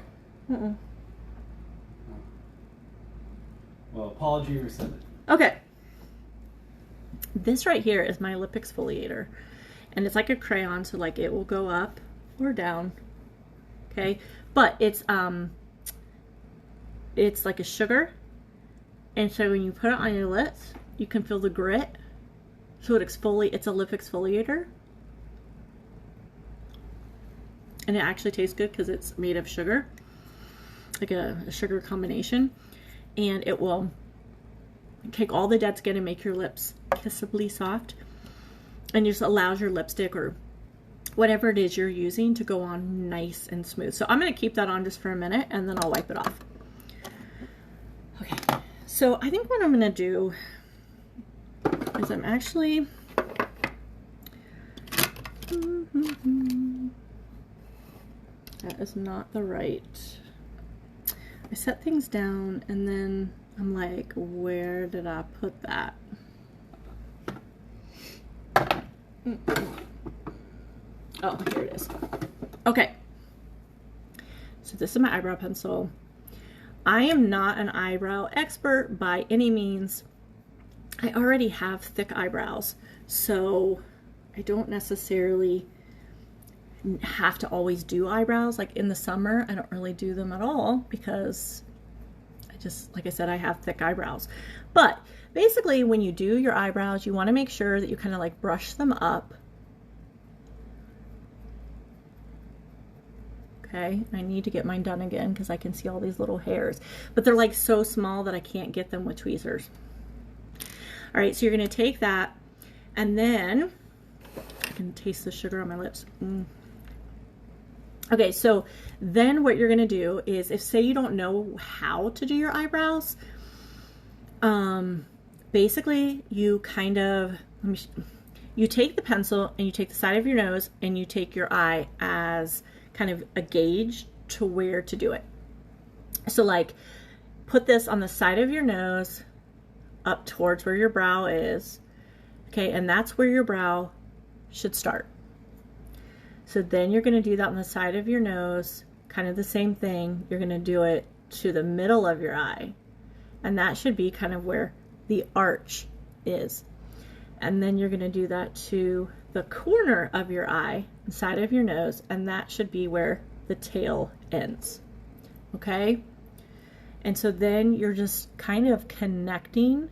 Oh. Well, apology rescinded. Okay. This right here is my lip exfoliator. And it's like a crayon, so like it will go up or down. Okay? But it's like a sugar. And so when you put it on your lips, you can feel the grit. So it's a lip exfoliator. And it actually tastes good because it's made of sugar. Like a sugar combination. And it will take all the dead skin and make your lips kissably soft. and just allows your lipstick or whatever it is you're using to go on nice and smooth. So I'm going to keep that on just for a minute and then I'll wipe it off. Okay, so I think what I'm going to do is I'm actually that is not the right. I set things down and then I'm like, where did I put that? Oh, here it is. Okay. So this is my eyebrow pencil. I am not an eyebrow expert by any means. I already have thick eyebrows, so I don't necessarily have to always do eyebrows. Like in the summer, I don't really do them at all because I just, like I said, I have thick eyebrows. But basically when you do your eyebrows, you want to make sure that you kind of like brush them up. Okay, I need to get mine done again because I can see all these little hairs, but they're like so small that I can't get them with tweezers. All right, so you're going to take that and then I can taste the sugar on my lips. Okay, so then what you're going to do is, if say you don't know how to do your eyebrows, basically you kind of, you take the pencil and you take the side of your nose and you take your eye as kind of a gauge to where to do it. So like put this on the side of your nose up towards where your brow is. Okay, and that's where your brow should start. So then you're going to do that on the side of your nose, kind of the same thing. You're going to do it to the middle of your eye, and that should be kind of where the arch is. And then you're going to do that to the corner of your eye, the side of your nose, and that should be where the tail ends. Okay? And so then you're just kind of connecting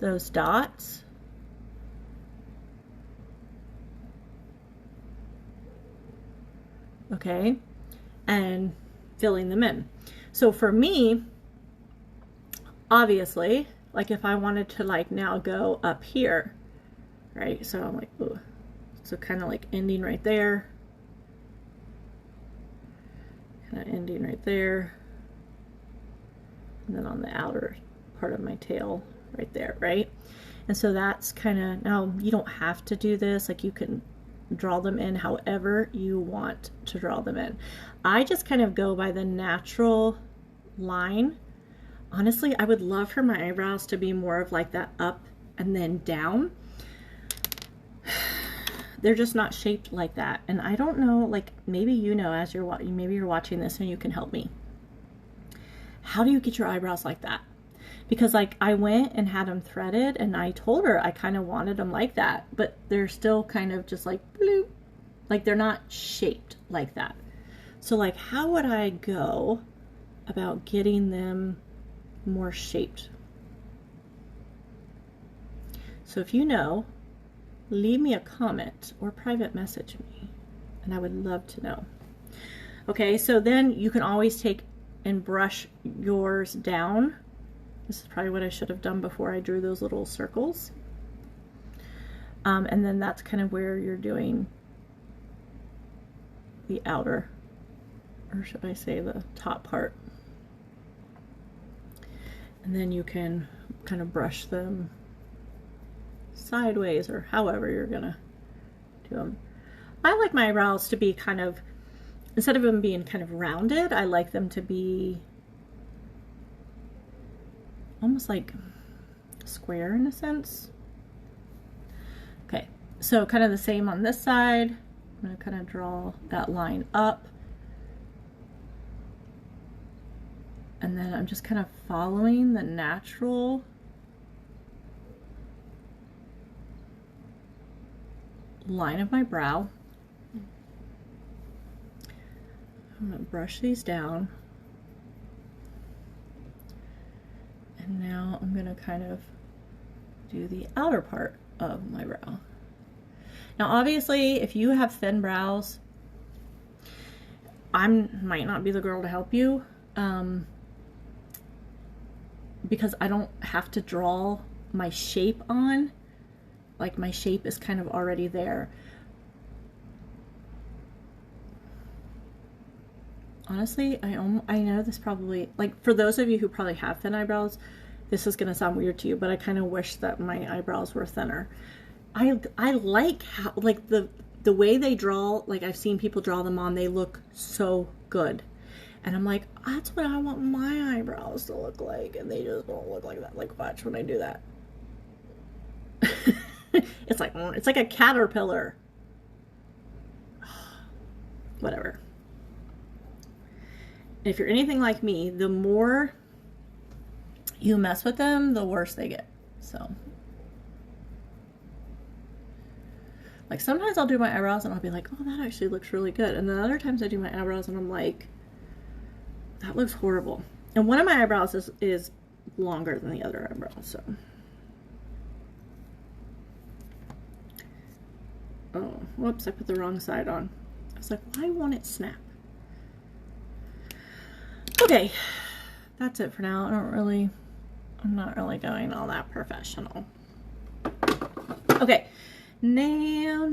those dots. Okay? And filling them in. So for me, obviously, like if I wanted to like now go up here, right? So I'm like, ooh. So kind of like ending right there. Kind of ending right there. And then on the outer part of my tail right there, right? And so that's kind of, now you don't have to do this, like you can draw them in however you want to draw them in. I just kind of go by the natural line. Honestly, I would love for my eyebrows to be more of like that up and then down. They're just not shaped like that. And I don't know, like maybe you know, as you're maybe you're watching this and you can help me. How do you get your eyebrows like that? Because like I went and had them threaded and I told her I kind of wanted them like that, but they're still kind of just like bloop, like they're not shaped like that. So like how would I go about getting them more shaped? So if you know, leave me a comment or private message me and I would love to know. Okay, so then you can always take and brush yours down. This is probably what I should have done before I drew those little circles. And then that's kind of where you're doing the outer, or should I say the top part. And then you can kind of brush them sideways or however you're gonna do them. I like my eyebrows to be kind of, instead of them being kind of rounded, I like them to be almost like square in a sense. Okay, so kind of the same on this side. I'm going to kind of draw that line up. And then I'm just kind of following the natural line of my brow. I'm going to brush these down. And now I'm going to kind of do the outer part of my brow. Now obviously if you have thin brows, I might not be the girl to help you because I don't have to draw my shape on like my shape is kind of already there. Honestly, I know this probably, like, for those of you who probably have thin eyebrows, this is going to sound weird to you, but I kind of wish that my eyebrows were thinner. I like how, like, the way they draw, like, I've seen people draw them on, they look so good. And I'm like, that's what I want my eyebrows to look like, and they just don't look like that. Like, watch when I do that. It's like a caterpillar. Whatever. If you're anything like me, the more you mess with them, the worse they get. So, like, sometimes I'll do my eyebrows and I'll be like, oh, that actually looks really good. And then other times I do my eyebrows and I'm like, that looks horrible. And one of my eyebrows is longer than the other eyebrow, so. Oh, whoops, I put the wrong side on. I was like, why won't it snap? Okay, that's it for now. I'm not really going all that professional. Okay, now,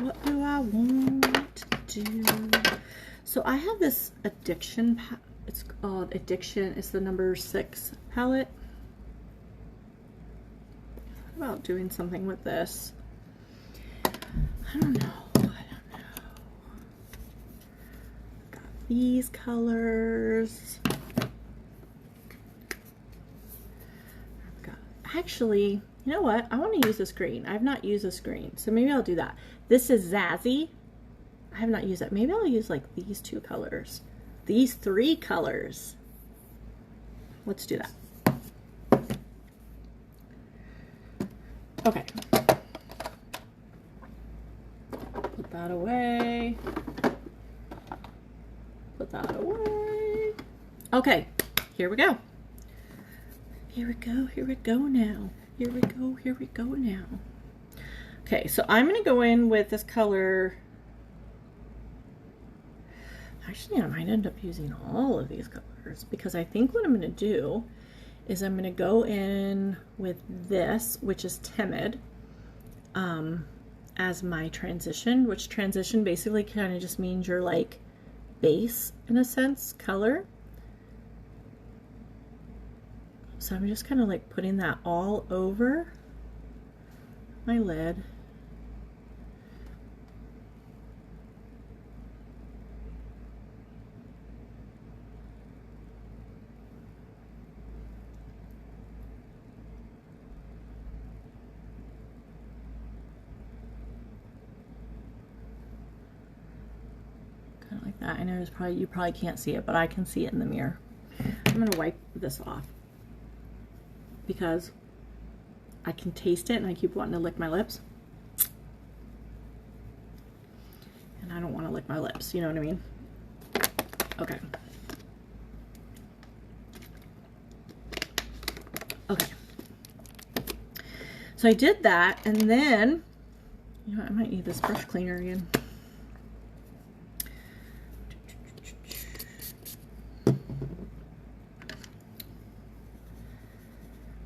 what do I want to do? So I have this Addiction, it's called Addiction, it's the number 6 palette. What about doing something with this? I don't know. Got these colors. Actually, you know what? I want to use this green. I've not used this green, so maybe I'll do that. This is Zazzy. I have not used that. Maybe I'll use like these 2 colors. These 3 colors. Let's do that. Okay. Put that away. Put that away. Okay, here we go. Here we go now. Here we go now. Okay, so I'm going to go in with this color. Actually, I might end up using all of these colors because I think what I'm going to do is I'm going to go in with this, which is Timid, as my transition, which transition basically kind of just means your like base, in a sense, color. So I'm just kind of like putting that all over my lid. Kind of like that. I know it's probably, you probably can't see it, but I can see it in the mirror. I'm going to wipe this off because I can taste it and I keep wanting to lick my lips. And I don't want to lick my lips, you know what I mean? Okay. Okay. So I did that, and then, you know, I might need this brush cleaner again.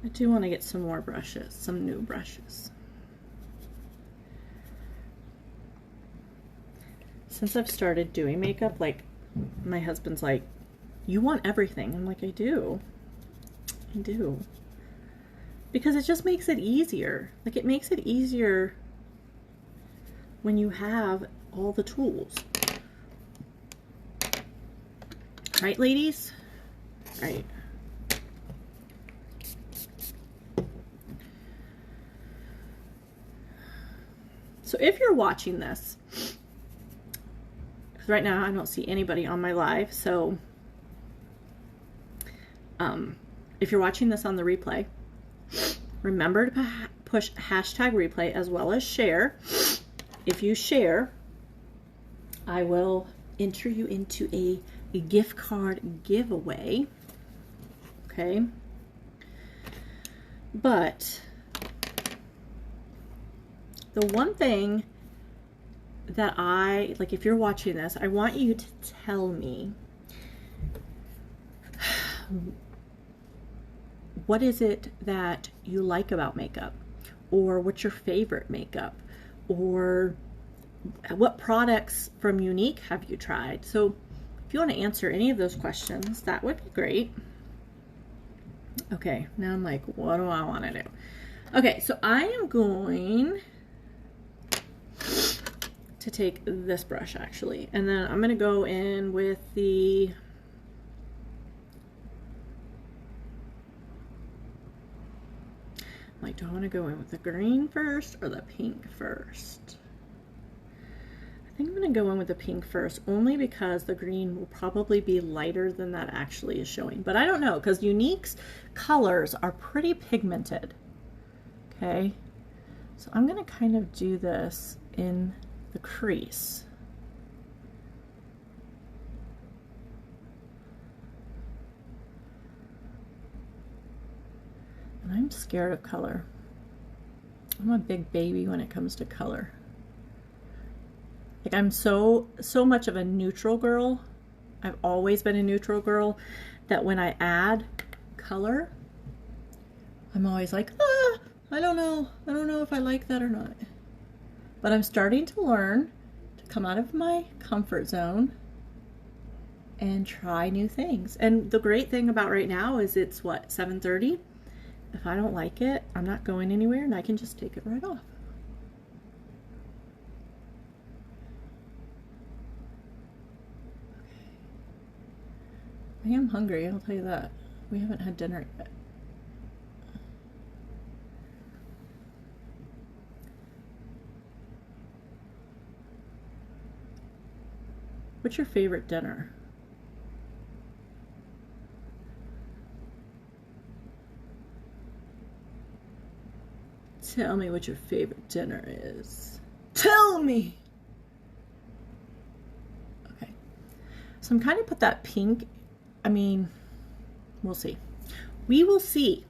I do want to get some more brushes, some new brushes. Since I've started doing makeup, like, my husband's like, you want everything. I'm like, I do. I do. Because it just makes it easier. Like, it makes it easier when you have all the tools. Right, ladies? Right. So if you're watching this, because right now I don't see anybody on my live, so if you're watching this on the replay, remember to push hashtag replay as well as share. If you share, I will enter you into a gift card giveaway. Okay? But the one thing that like, if you're watching this, I want you to tell me, what is it that you like about makeup? or what's your favorite makeup, or what products from Younique have you tried? So if you want to answer any of those questions, that would be great. Okay, now I'm like, what do I want to do? Okay, so I am going to take this brush actually, and then I'm going to go in with the like, do I want to go in with the green first or the pink first? I think I'm going to go in with the pink first, only because the green will probably be lighter than that actually is showing. But I don't know, because Younique's colors are pretty pigmented. Okay, so I'm going to kind of do this in the crease. And I'm scared of color. I'm a big baby when it comes to color. Like, I'm so much of a neutral girl. I've always been a neutral girl, that when I add color, I'm always like, I don't know if I like that or not. But I'm starting to learn to come out of my comfort zone and try new things. And the great thing about right now is it's what, 7:30? If I don't like it, I'm not going anywhere, and I can just take it right off. I am hungry, I'll tell you that. We haven't had dinner yet. What's your favorite dinner? Tell me what your favorite dinner is. Tell me! Okay. So I'm kind of put that pink, I mean, we'll see. We will see.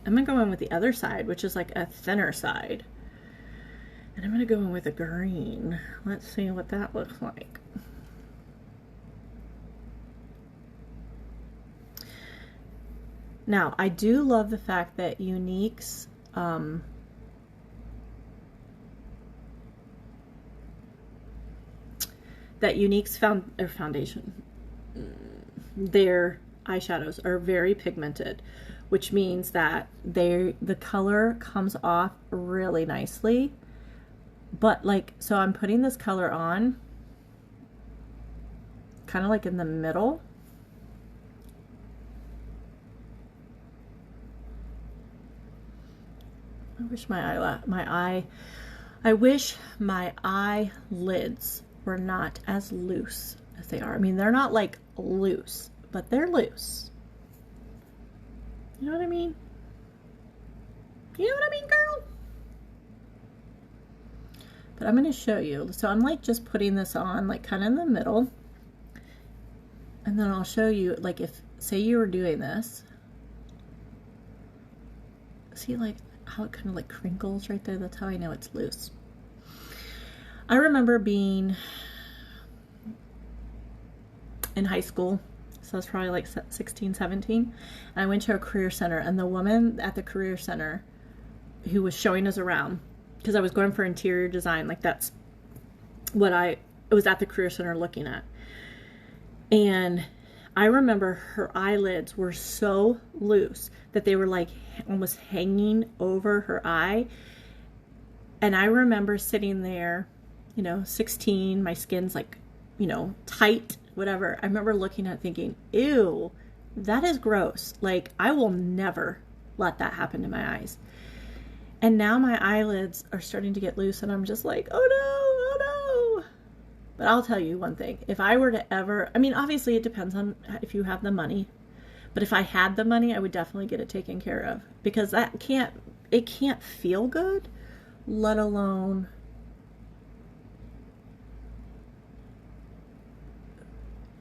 I'm going to go in with the other side, which is like a thinner side. And I'm going to go in with a green. Let's see what that looks like. Now, I do love the fact that Younique's foundation, their eyeshadows are very pigmented, which means that the color comes off really nicely. But like, so I'm putting this color on kind of like in the middle. I wish my eyelids were not as loose as they are. I mean, they're not like loose, but they're loose. You know what I mean? You know what I mean, girl? But I'm going to show you. So I'm like just putting this on like kind of in the middle. And then I'll show you, like, if, say you were doing this. See, like, how it kind of like crinkles right there? That's how I know it's loose. I remember being in high school, so I was probably like 16, 17, and I went to a career center, and the woman at the career center who was showing us around, because I was going for interior design, like that's what I was at the career center looking at, and I remember her eyelids were so loose that they were like almost hanging over her eye. And I remember sitting there, you know, 16, my skin's like, you know, tight, whatever. I remember looking at it thinking, ew, that is gross. Like, I will never let that happen to my eyes. And now my eyelids are starting to get loose, and I'm just like, oh no, oh no. But I'll tell you one thing. If I were to ever, I mean, obviously it depends on if you have the money. But if I had the money, I would definitely get it taken care of. Because it can't feel good, let alone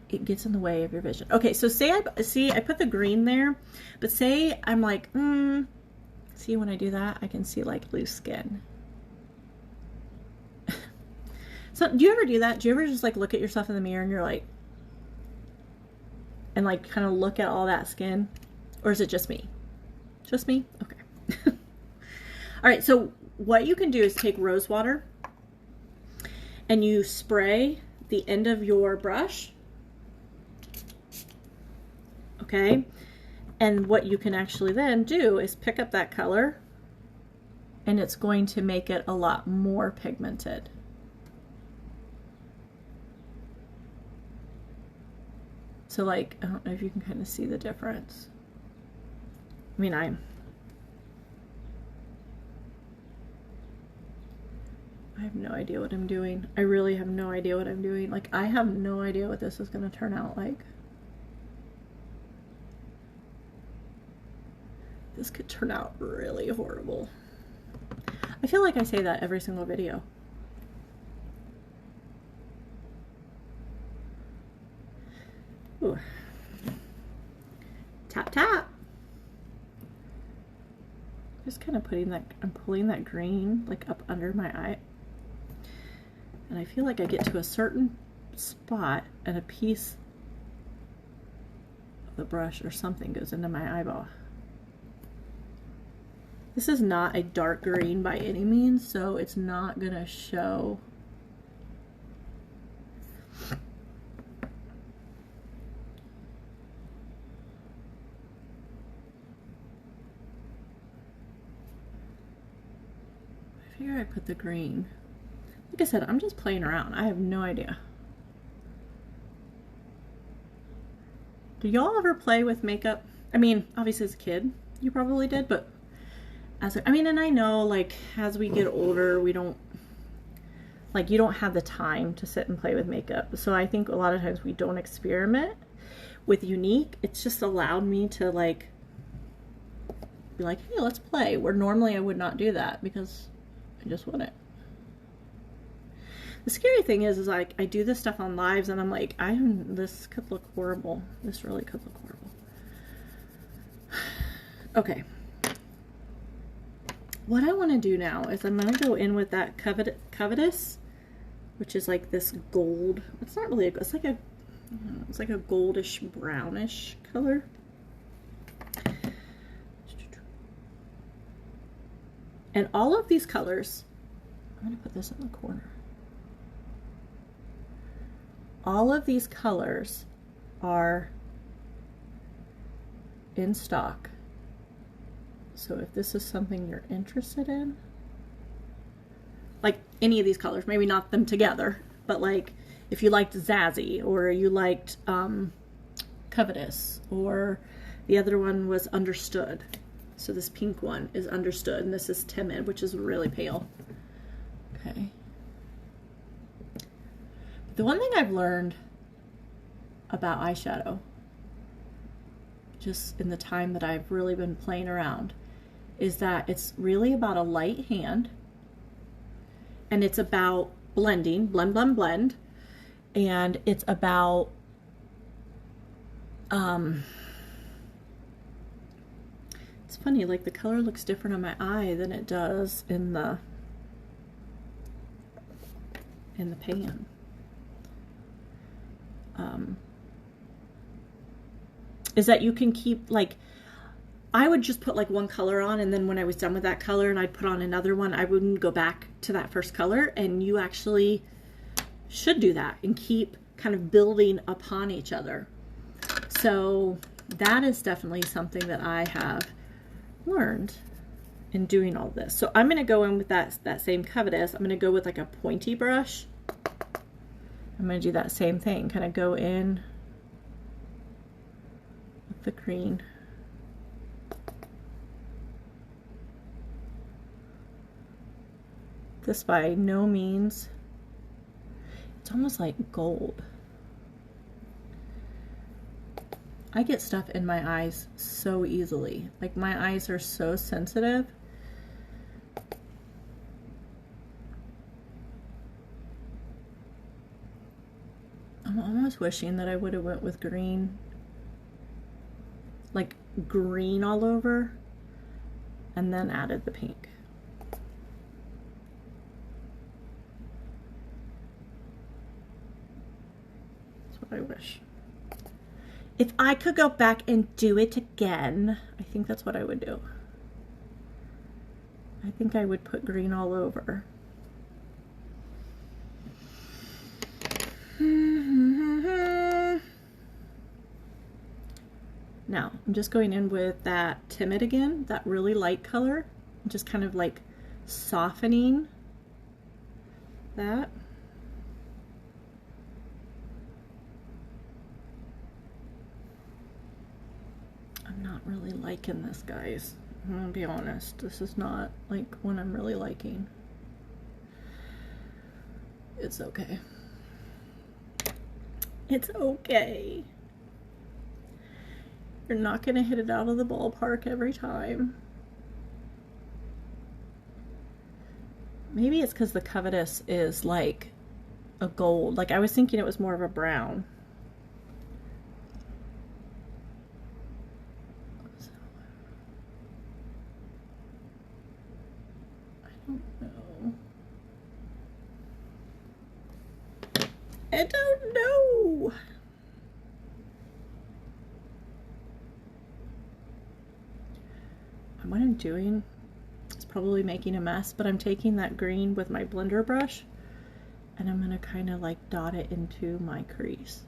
it gets in the way of your vision. Okay, so say I put the green there, but say I'm like, see, when I do that, I can see like loose skin. So do you ever do that? Do you ever just like look at yourself in the mirror and you're like, and like kind of look at all that skin? Or is it just me? Just me? Okay. All right, so what you can do is take rose water and you spray the end of your brush. Okay, and what you can actually then do is pick up that color, and it's going to make it a lot more pigmented. So like, I don't know if you can kind of see the difference. I mean, I have no idea what I'm doing. I really have no idea what I'm doing. Like, I have no idea what this is going to turn out like. This could turn out really horrible. I feel like I say that every single video. Ooh. Tap, tap. Just kind of putting that, I'm pulling that green like up under my eye. And I feel like I get to a certain spot and a piece of the brush or something goes into my eyeball. This is not a dark green by any means, so it's not gonna show. I figure I put the green. Like I said, I'm just playing around. I have no idea. Do y'all ever play with makeup? I mean, obviously as a kid, you probably did, but I mean, and I know, like, as we get older, we don't, like, you don't have the time to sit and play with makeup. So I think a lot of times we don't experiment with unique. It's just allowed me to, like, be like, hey, let's play. Where normally I would not do that because I just wouldn't. The scary thing is like, I do this stuff on lives and I'm like, this could look horrible. This really could look horrible. Okay. What I want to do now is I'm going to go in with that Covetous, which is like this gold. It's not really, it's like a goldish brownish color. And all of these colors, I'm going to put this in the corner. All of these colors are in stock. So if this is something you're interested in, like any of these colors, maybe not them together, but like if you liked Zazzy or you liked Covetous, or the other one was Understood. So this pink one is Understood and this is Timid, which is really pale. Okay. The one thing I've learned about eyeshadow, just in the time that I've really been playing around, is that it's really about a light hand, and it's about blending, blend, blend, blend, and it's about it's funny, like the color looks different on my eye than it does in the pan. Is that you can keep, like, I would just put like one color on, and then when I was done with that color and I'd put on another one, I wouldn't go back to that first color. And you actually should do that and keep kind of building upon each other. So that is definitely something that I have learned in doing all this. So I'm going to go in with that same Covetous. I'm going to go with like a pointy brush. I'm going to do that same thing, kind of go in with the green. This by no means, it's almost like gold. I get stuff in my eyes so easily. Like, my eyes are so sensitive. I'm almost wishing that I would have went with green, like green all over, and then added the pink. I wish. If I could go back and do it again, I think that's what I would do. I think I would put green all over. Now, I'm just going in with that Timid again, that really light color. I'm just kind of like softening that. I'm not really liking this, guys. I'm gonna be honest. This is not like one I'm really liking. It's okay. It's okay. You're not gonna hit it out of the ballpark every time. Maybe it's because the Covetous is like a gold. Like I was thinking it was more of a brown. I don't know. And what I'm doing is probably making a mess, but I'm taking that green with my blender brush and I'm gonna kind of like dot it into my crease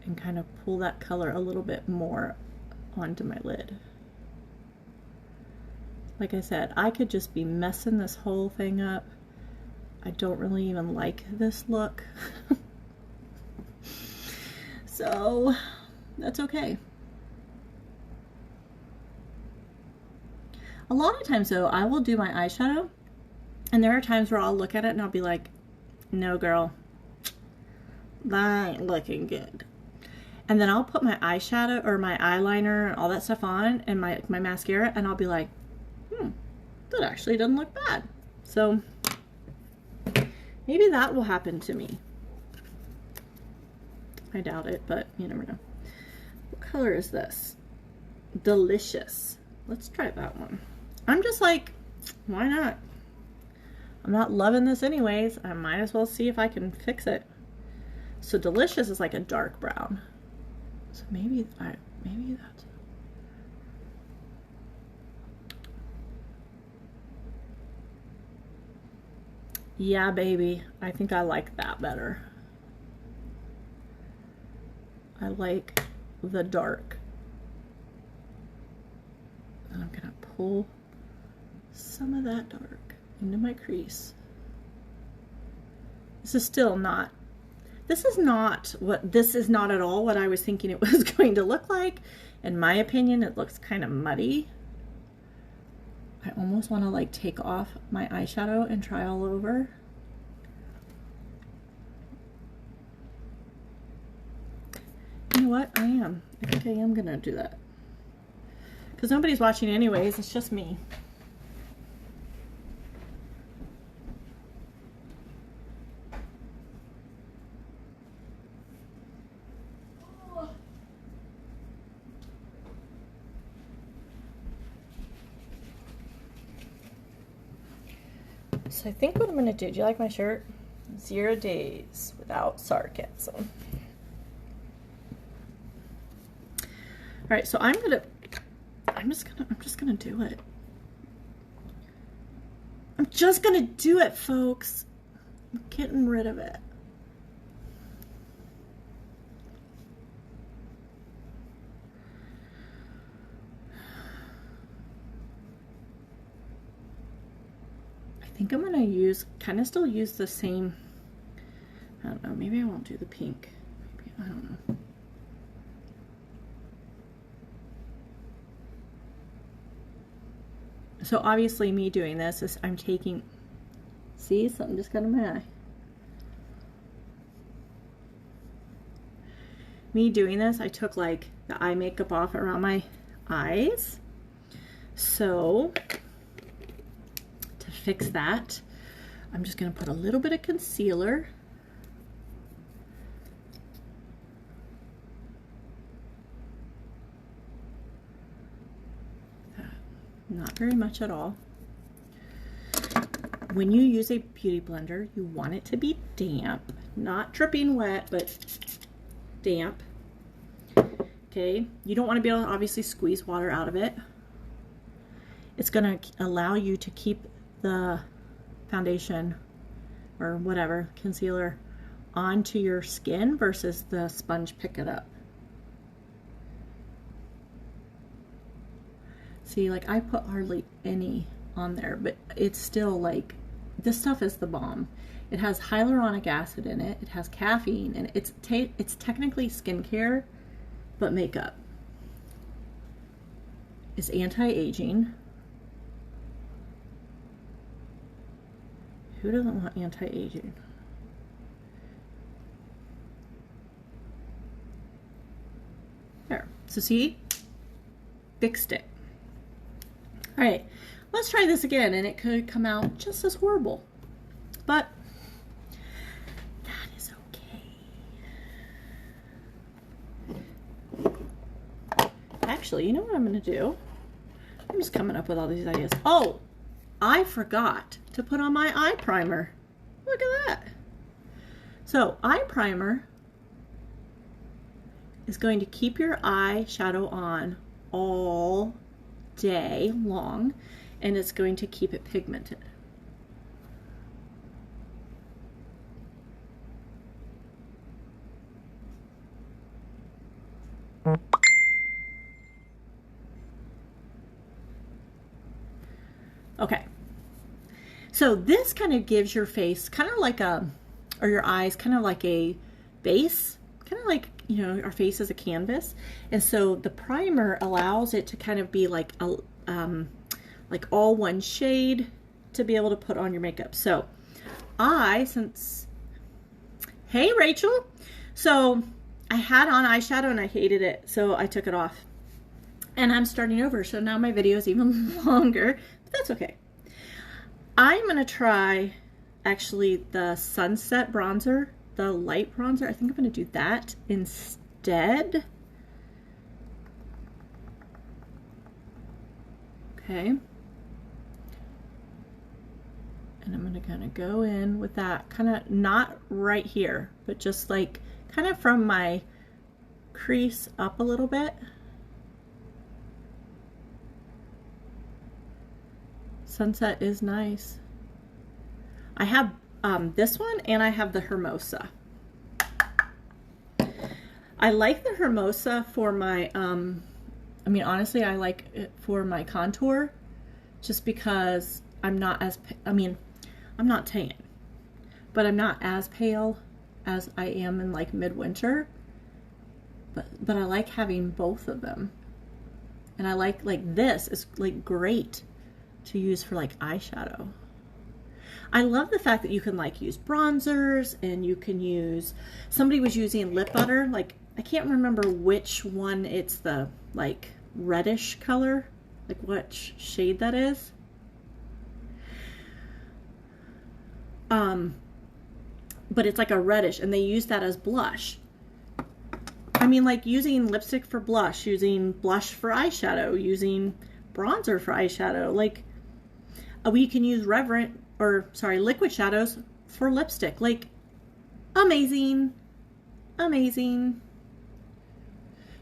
and kind of pull that color a little bit more onto my lid. Like I said, I could just be messing this whole thing up. I don't really even like this look. So that's okay. A lot of times though, I will do my eyeshadow and there are times where I'll look at it and I'll be like, no girl, that ain't looking good. And then I'll put my eyeshadow or my eyeliner and all that stuff on and my mascara and I'll be like, that actually doesn't look bad. So maybe that will happen to me. I doubt it, but you never know. What color is this? Delicious. Let's try that one. I'm just like, why not? I'm not loving this anyways. I might as well see if I can fix it. So Delicious is like a dark brown. So maybe that's... Yeah, baby. I think I like that better. I like the dark. And I'm gonna pull some of that dark into my crease. This is still not, this is not at all what I was thinking it was going to look like. In my opinion, it looks kind of muddy. I almost want to like take off my eyeshadow and try all over. You know what? I think I am gonna do that. Because nobody's watching anyways, it's just me. So I think what I'm gonna do you like my shirt? 0 days without sarcasm. All right, so I'm just gonna do it. I'm just gonna do it, folks. I'm getting rid of it. I think I'm gonna still use the same, I don't know, maybe I won't do the pink. Maybe, I don't know. So obviously me doing this is I'm taking, see, something just got in my eye. Me doing this, I took like the eye makeup off around my eyes. So to fix that, I'm just gonna put a little bit of concealer. Not very much at all. When you use a beauty blender, you want it to be damp, not dripping wet, but damp. Okay, you don't want to be able to obviously squeeze water out of it. it's going to allow you to keep the foundation or whatever, concealer, onto your skin versus the sponge pick it up. See, like I put hardly any on there, but it's still like, this stuff is the bomb. It has hyaluronic acid in it, it has caffeine, and it's technically skincare, but makeup. It's anti-aging. Who doesn't want anti-aging? There. So see? Fixed it. All right. Let's try this again, and it could come out just as horrible. But that is okay. Actually, you know what I'm going to do? I'm just coming up with all these ideas. Oh, I forgot to put on my eye primer. Look at that. So, eye primer is going to keep your eyeshadow on all day long, and it's going to keep it pigmented. Okay, so this kind of gives your face kind of like a, or your eyes kind of like a base, kind of like, you know, our face is a canvas, and so the primer allows it to kind of be like a like all one shade to be able to put on your makeup. So hey Rachel, so I had on eyeshadow and I hated it, so I took it off, and I'm starting over, so now my video is even longer, but that's okay. I'm gonna try actually the Sunset bronzer, the light bronzer. I think I'm gonna do that instead. Okay. And I'm gonna kind of go in with that, kind of not right here, but just like kind of from my crease up a little bit. Sunset is nice. I have this one, and I have the Hermosa. I like the Hermosa for my, I mean, honestly, I like it for my contour, just because I'm not as, I'm not tan, but I'm not as pale as I am in like midwinter, but I like having both of them. And I like this is like great to use for like eyeshadow. I love the fact that you can like use bronzers, and you can use, somebody was using lip butter, like I can't remember which one, it's the like reddish color, like what shade that is. But it's like a reddish, and they use that as blush. I mean, like using lipstick for blush, using blush for eyeshadow, using bronzer for eyeshadow. Like we can use liquid shadows for lipstick. Like amazing, amazing.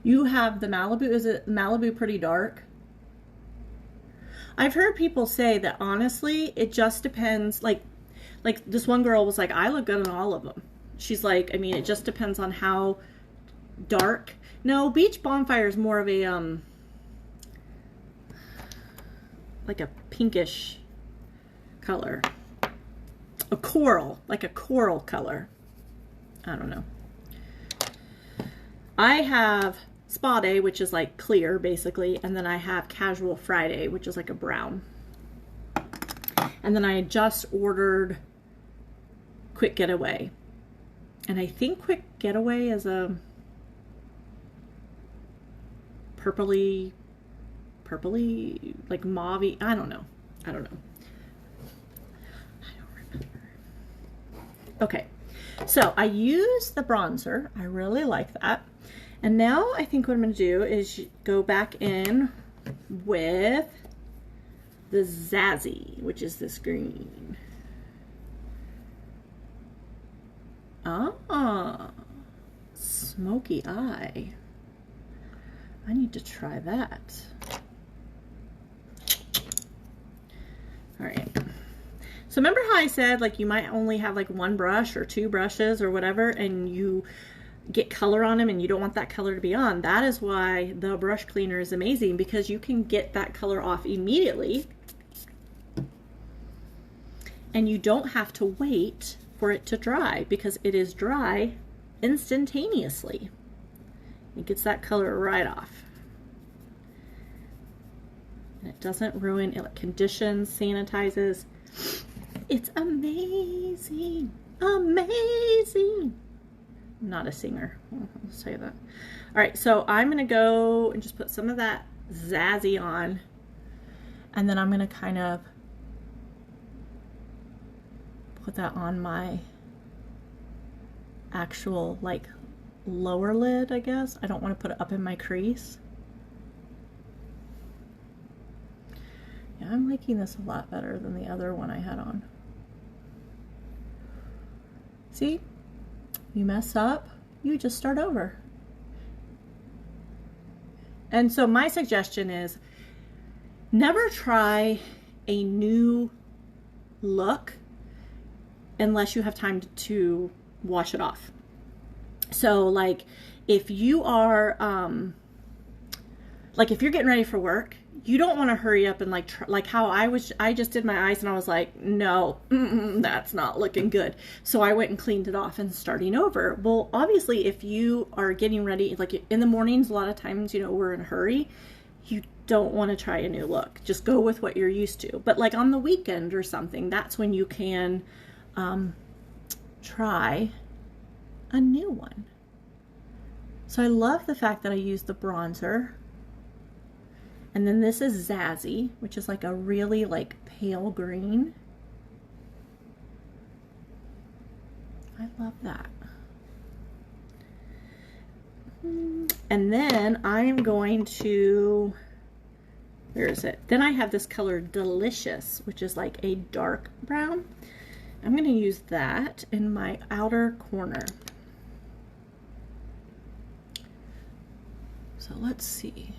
You have the Malibu. Is it Malibu Pretty Dark? I've heard people say that honestly, it just depends. Like this one girl was like, I look good on all of them. She's like, I mean, it just depends on how dark. No, Beach Bonfire is more of a like a pinkish color, a coral, like a coral color. I don't know. I have Spa Day, which is like clear basically, and then I have Casual Friday, which is like a brown. And then I just ordered Quick Getaway, and I think Quick Getaway is a purpley like mauve-y. I don't know. I don't remember. Okay, so I use the bronzer. I really like that. And now I think what I'm going to do is go back in with the Zazzy, which is this green. Ah, smoky eye. I need to try that. So remember how I said like you might only have like one brush or two brushes or whatever, and you get color on them and you don't want that color to be on? That is why the brush cleaner is amazing, because you can get that color off immediately and you don't have to wait for it to dry, because it is dry instantaneously. It gets that color right off. And it doesn't ruin, it conditions, sanitizes. It's amazing. Amazing. I'm not a singer, I'll say that. All right, so I'm gonna go and just put some of that Zazzy on, and then I'm gonna kind of put that on my actual like lower lid, I guess. I don't want to put it up in my crease. Yeah, I'm liking this a lot better than the other one I had on. See? You mess up, you just start over. And so my suggestion is never try a new look unless you have time to wash it off. So like if you are like if you're getting ready for work, you don't want to hurry up and like how I just did my eyes and I was like, no, that's not looking good. So I went and cleaned it off and starting over. Well, obviously if you are getting ready, like in the mornings, a lot of times, you know, we're in a hurry. You don't want to try a new look. Just go with what you're used to. But like on the weekend or something, that's when you can try a new one. So I love the fact that I used the bronzer. And then this is Zazzy, which is like a really like pale green. I love that. And then I'm going to, where is it? Then I have this color Delicious, which is like a dark brown. I'm going to use that in my outer corner. So let's see.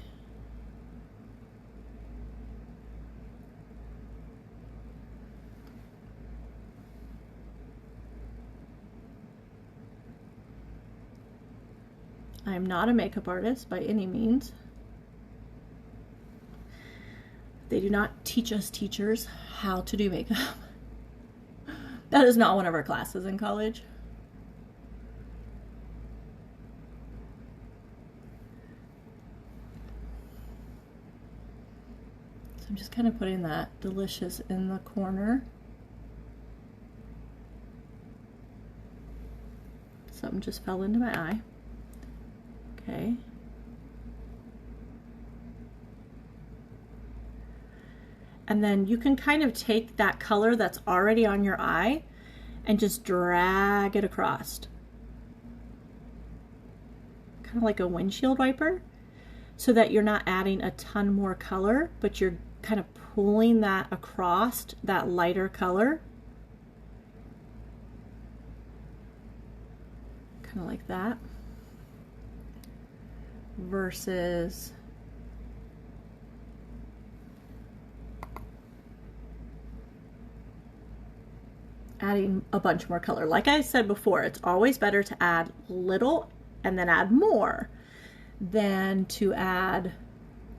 I am not a makeup artist by any means. They do not teach us teachers how to do makeup. That is not one of our classes in college. So I'm just kind of putting that Delicious in the corner. Something just fell into my eye. Okay. And then you can kind of take that color that's already on your eye and just drag it across. Kind of like a windshield wiper, so that you're not adding a ton more color, but you're kind of pulling that across that lighter color. Kind of like that. Versus adding a bunch more color. Like I said before, it's always better to add little and then add more than to add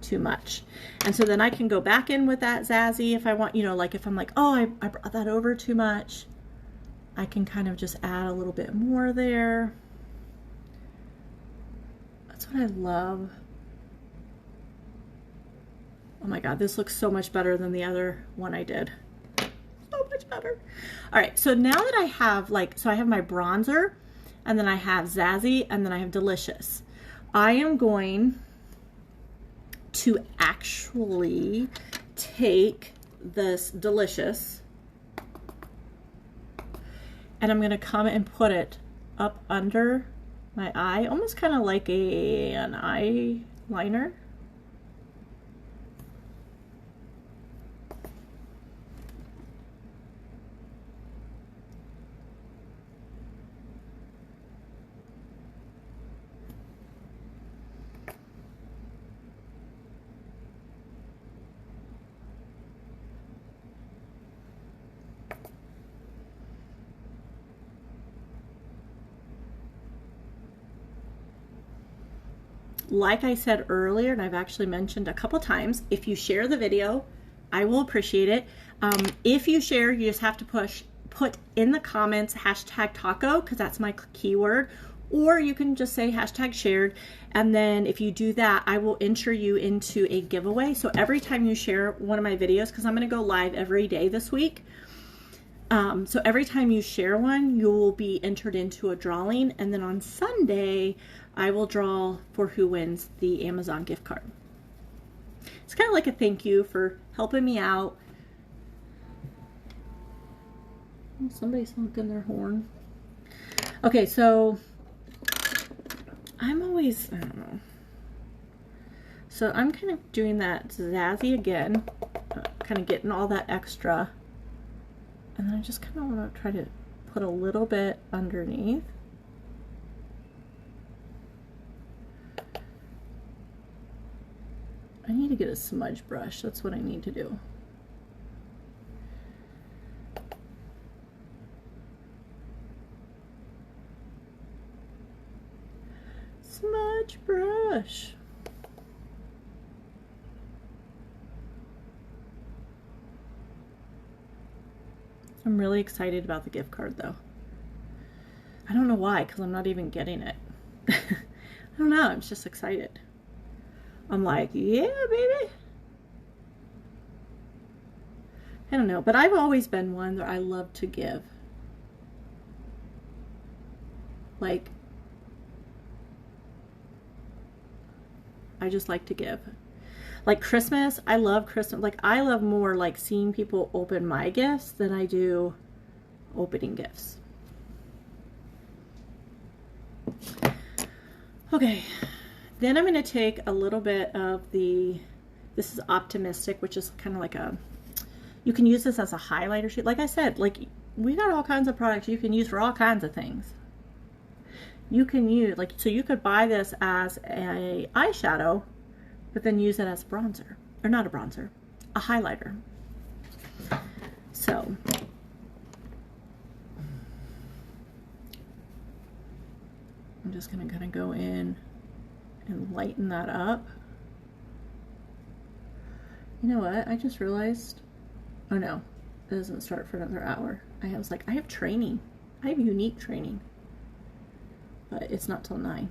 too much. And so then I can go back in with that Zazzy if I want, you know, like if I'm like, oh, I brought that over too much, I can kind of just add a little bit more there. That's what I love. Oh my God, this looks so much better than the other one I did. So much better. All right, so now that I have so I have my bronzer, and then I have Zazzy, and then I have Delicious. I am going to actually take this Delicious, and I'm gonna come and put it up under my eye, almost kind of like an eyeliner. like I said earlier, and I've actually mentioned a couple times, if you share the video, I will appreciate it. If you share, you just have to put in the comments hashtag taco, because that's my keyword, or you can just say hashtag shared. And then if you do that, I will enter you into a giveaway. So every time you share one of my videos, because I'm going to go live every day this week, so every time you share one, you will be entered into a drawing. And then on Sunday, I will draw for who wins the Amazon gift card. It's kind of like a thank you for helping me out. Somebody's honking their horn. Okay, so I'm always, I don't know. So I'm kind of doing that zazzy again, kind of getting all that extra. And then I just kind of want to try to put a little bit underneath. I need to get a smudge brush. That's what I need to do. Smudge brush. I'm really excited about the gift card though. I don't know why, because I'm not even getting it. I don't know, I'm just excited. I'm like, yeah, baby. I don't know, but I've always been one that I love to give. Like, I just like to give. Like Christmas, I love Christmas. Like I love more like seeing people open my gifts than I do opening gifts. Okay, then I'm going to take a little bit of this is Optimistic, which is kind of like you can use this as a highlighter sheet. Like I said, like we got all kinds of products you can use for all kinds of things. You can use, like, so you could buy this as a eyeshadow, but then use it as bronzer, or not a bronzer, a highlighter. So, I'm just gonna kind of go in and lighten that up. You know what, I just realized, oh no, it doesn't start for another hour. I was like, I have training. I have unique training. But it's not till 9.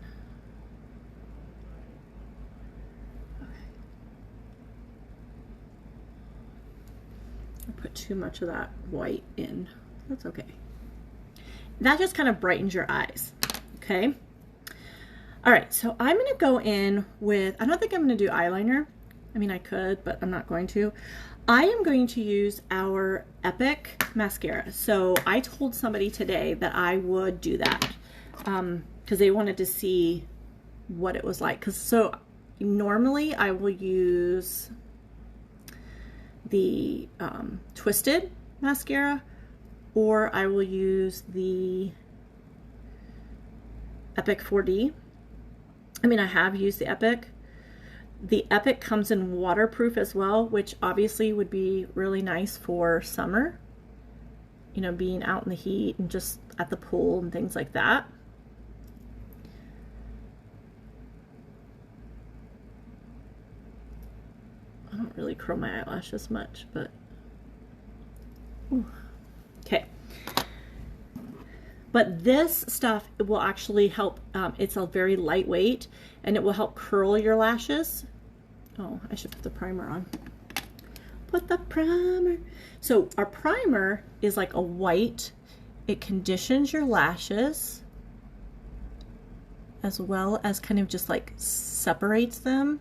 Okay. I put too much of that white in. That's okay. That just kind of brightens your eyes. Okay. All right. So I'm going to go in with, I don't think I'm going to do eyeliner. I mean, I could, but I'm not going to. I am going to use our Epic mascara. So I told somebody today that I would do that. Because they wanted to see what it was like. So normally I will use the Twisted mascara, or I will use the Epic 4D. I mean, I have used the Epic. The Epic comes in waterproof as well, which obviously would be really nice for summer. You know, being out in the heat and just at the pool and things like that. I don't really curl my eyelashes much, but okay. But this stuff, it will actually help. It's a very lightweight, and it will help curl your lashes. Oh, I should put the primer on. Put the primer. So our primer is like a white. It conditions your lashes, as well as kind of just like separates them,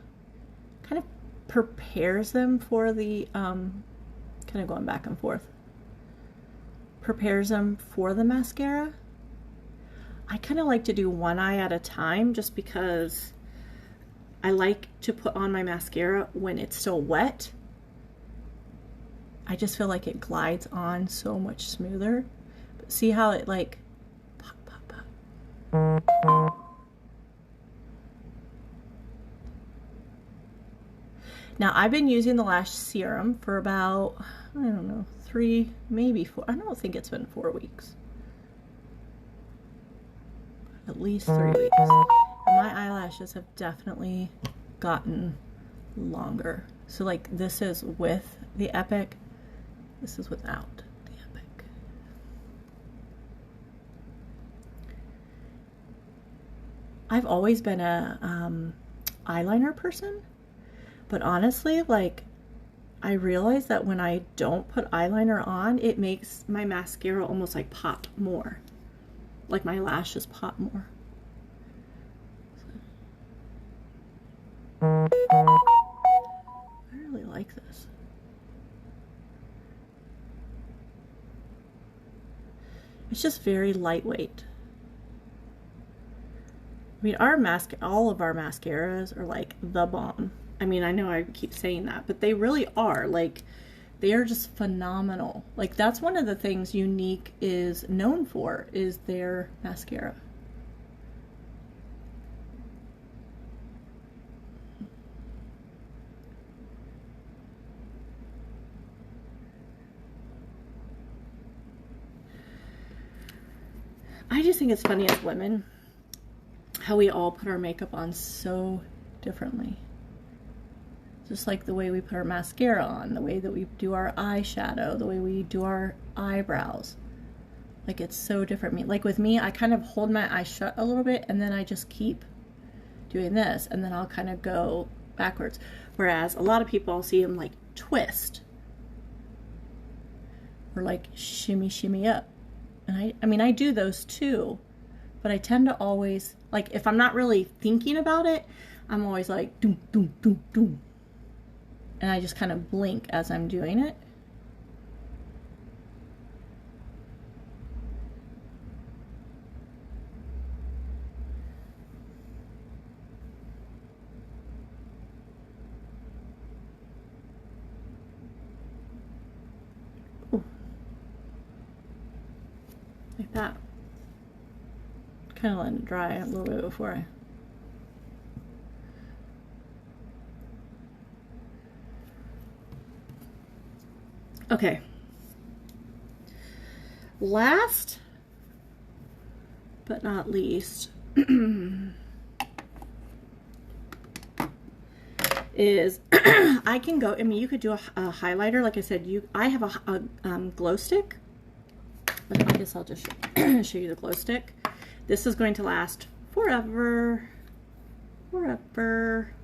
kind of prepares them for the kind of going back and forth, prepares them for the mascara. I kind of like to do one eye at a time, just because I like to put on my mascara when it's still wet. I just feel like it glides on so much smoother. But see how it like pop, pop, pop. Now, I've been using the lash serum for about, I don't know, 3, maybe 4. I don't think it's been 4 weeks. At least 3 weeks. my eyelashes have definitely gotten longer. So like this is with the Epic, this is without the Epic. I've always been a eyeliner person, but honestly, like, I realize that when I don't put eyeliner on, it makes my mascara almost like pop more. Like my lashes pop more. I really like this. It's just very lightweight. I mean, all of our mascaras are like the bomb. I mean, I know I keep saying that, but they really are. Like, they are just phenomenal. Like, that's one of the things Unique is known for, is their mascara. I just think it's funny as women how we all put our makeup on so differently. Just like the way we put our mascara on, the way that we do our eyeshadow, the way we do our eyebrows. Like, it's so different. Like with me, I kind of hold my eyes shut a little bit and then I just keep doing this and then I'll kind of go backwards. Whereas a lot of people, I'll see them like twist or like shimmy, shimmy up. And I mean, I do those too, but I tend to always, like, if I'm not really thinking about it, I'm always like, doom, doom, doom, doom. And I just kind of blink as I'm doing it. Ooh. Like that. Kind of letting it dry a little bit before I... Okay. Last but not least is I can go, I mean, you could do a highlighter. Like I said, I have a glow stick, but I guess I'll just show you the glow stick. This is going to last forever, forever.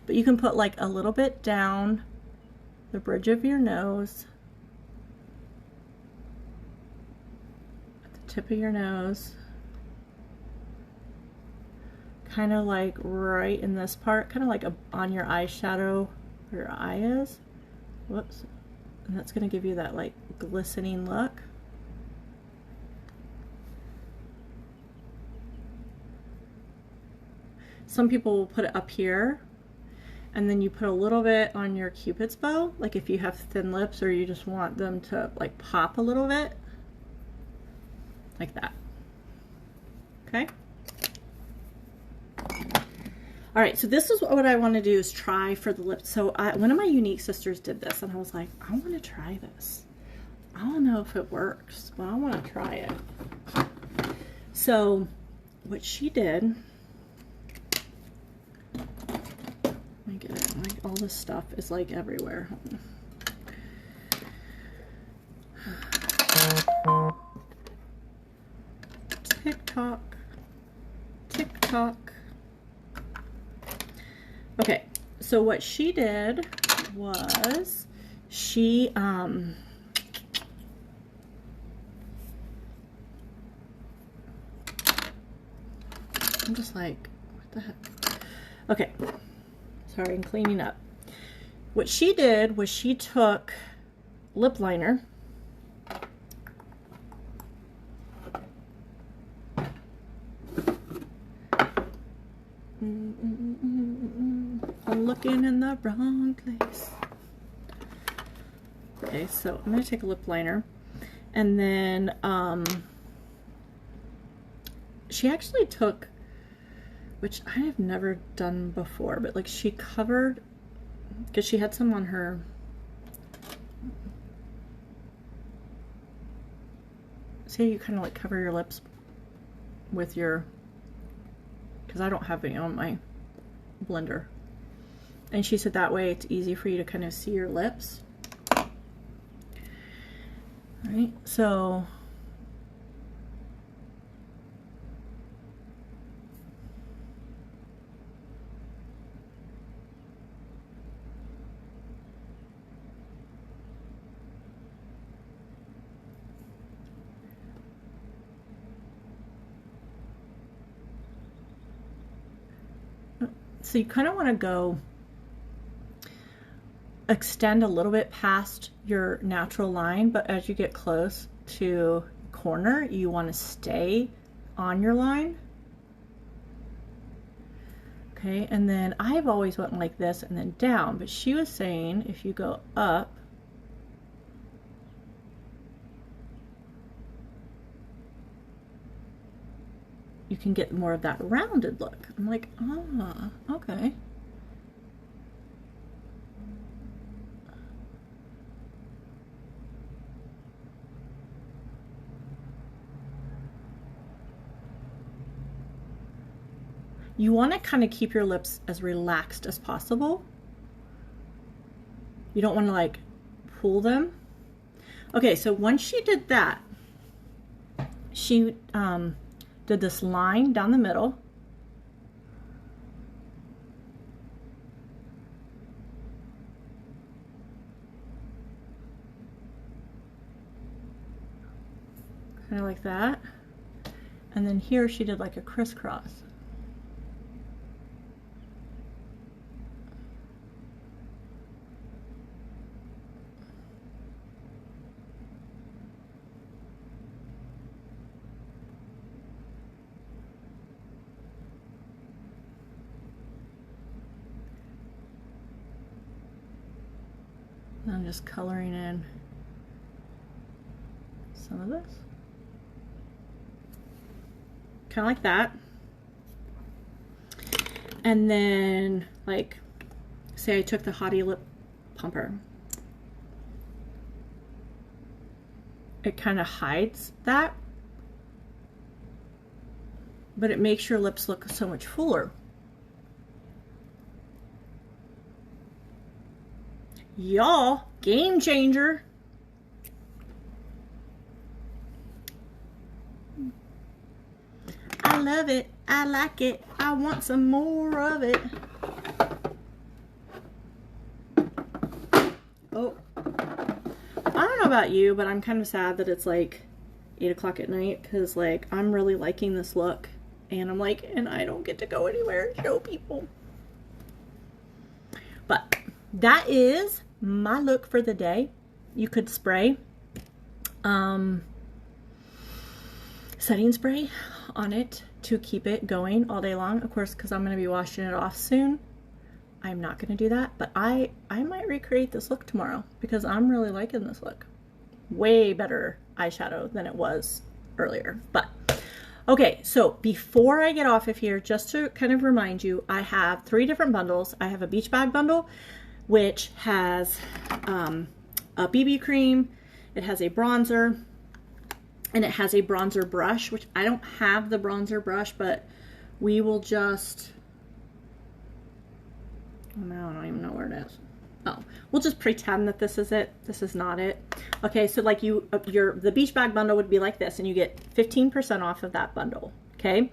But you can put like a little bit down the bridge of your nose, at the tip of your nose, kind of like right in this part, kind of like on your eyeshadow where your eye is. Whoops. And that's going to give you that like glistening look. Some people will put it up here, and then you put a little bit on your Cupid's bow, like if you have thin lips or you just want them to like pop a little bit, like that. Okay. All right, so this is what I want to do, is try for the lips. So one of my Unique sisters did this, and I was like, I want to try this. I don't know if it works, but I want to try it. So what she did, like all this stuff is like everywhere. Tick tock, tick tock. Okay, so what she did was she I'm just like, what the heck? Okay. Sorry, I'm cleaning up. What she did was she took lip liner, I'm looking in the wrong place. Okay, so I'm going to take a lip liner, and then she actually took, which I have never done before, but like she covered, because she had some on her, see how you kind of like cover your lips with your because I don't have any on my blender. And she said that way it's easy for you to kind of see your lips. All right, so you kind of want to go extend a little bit past your natural line, but as you get close to the corner, you want to stay on your line. Okay, and then I've always went like this and then down, but she was saying if you go up, you can get more of that rounded look. I'm like, ah, okay. You want to kind of keep your lips as relaxed as possible. You don't want to like pull them. Okay, so once she did that, she did this line down the middle. Kind of like that. And then here she did like a crisscross. I'm just coloring in some of this. Kind of like that. And then, like, say I took the Hottie Lip Pumper. It kind of hides that, but it makes your lips look so much fuller. Y'all, game changer. I love it. I like it. I want some more of it. Oh, I don't know about you, but I'm kind of sad that it's like 8 o'clock at night because like I'm really liking this look and I'm like, and I don't get to go anywhere and show people. But that is my look for the day. You could spray setting spray on it to keep it going all day long. Of course, because I'm going to be washing it off soon, I'm not going to do that. But I might recreate this look tomorrow because I'm really liking this look. Way better eyeshadow than it was earlier. But okay, so before I get off of here, just to kind of remind you, I have 3 different bundles. I have a beach bag bundle, which has a BB cream, it has a bronzer, and it has a bronzer brush, which I don't have the bronzer brush, but we will just, oh, no, I don't even know where it is. Oh, we'll just pretend that this is it. This is not it. Okay, so like the beach bag bundle would be like this, and you get 15% off of that bundle, okay?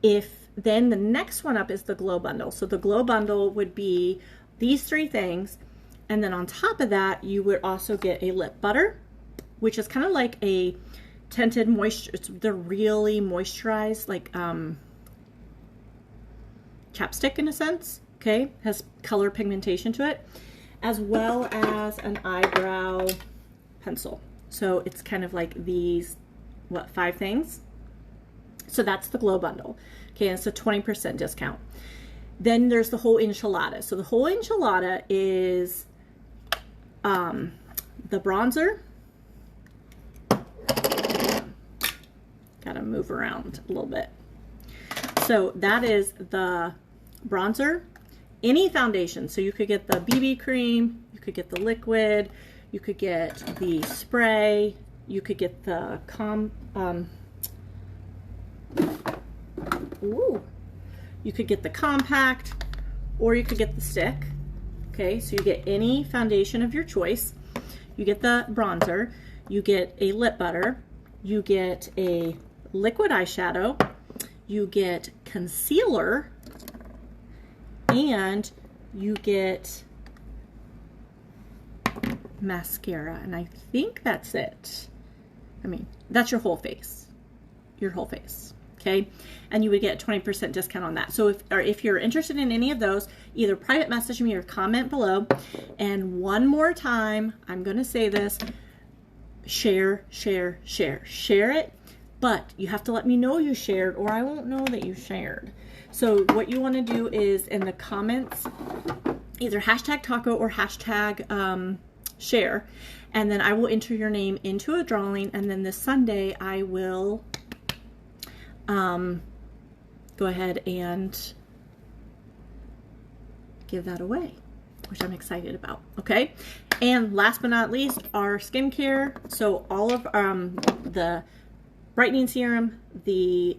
Then the next one up is the glow bundle. So the glow bundle would be these 3 things, and then on top of that, you would also get a lip butter, which is kind of like a tinted moisture. They're really moisturized, like chapstick in a sense, okay? Has color pigmentation to it, as well as an eyebrow pencil. So it's kind of like these, 5 things? So that's the glow bundle. Okay, and it's a 20% discount. Then there's the whole enchilada. So the whole enchilada is the bronzer. Gotta move around a little bit. So that is the bronzer. Any foundation. So you could get the BB cream, you could get the liquid, you could get the spray, you could get You could get the compact or you could get the stick. Okay, so you get any foundation of your choice. You get the bronzer, you get a lip butter, you get a liquid eyeshadow, you get concealer, and you get mascara. And I think that's it. I mean, that's your whole face. Your whole face. Okay, and you would get a 20% discount on that. So if you're interested in any of those, either private message me or comment below. And one more time, I'm going to say this: share, share, share, share it. But you have to let me know you shared, or I won't know that you shared. So what you want to do is in the comments, either hashtag taco or hashtag share, and then I will enter your name into a drawing, and then this Sunday I will go ahead and give that away, which I'm excited about. Okay, and last but not least, our skincare. So all of the brightening serum, the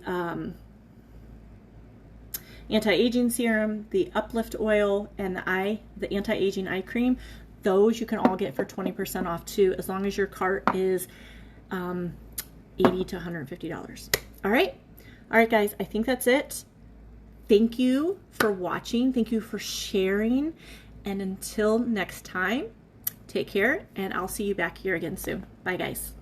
anti-aging serum, the uplift oil, and the anti-aging eye cream, those you can all get for 20% off too, as long as your cart is $80 to $150. All right, guys, I think that's it. Thank you for watching. Thank you for sharing. And until next time, take care, and I'll see you back here again soon. Bye, guys.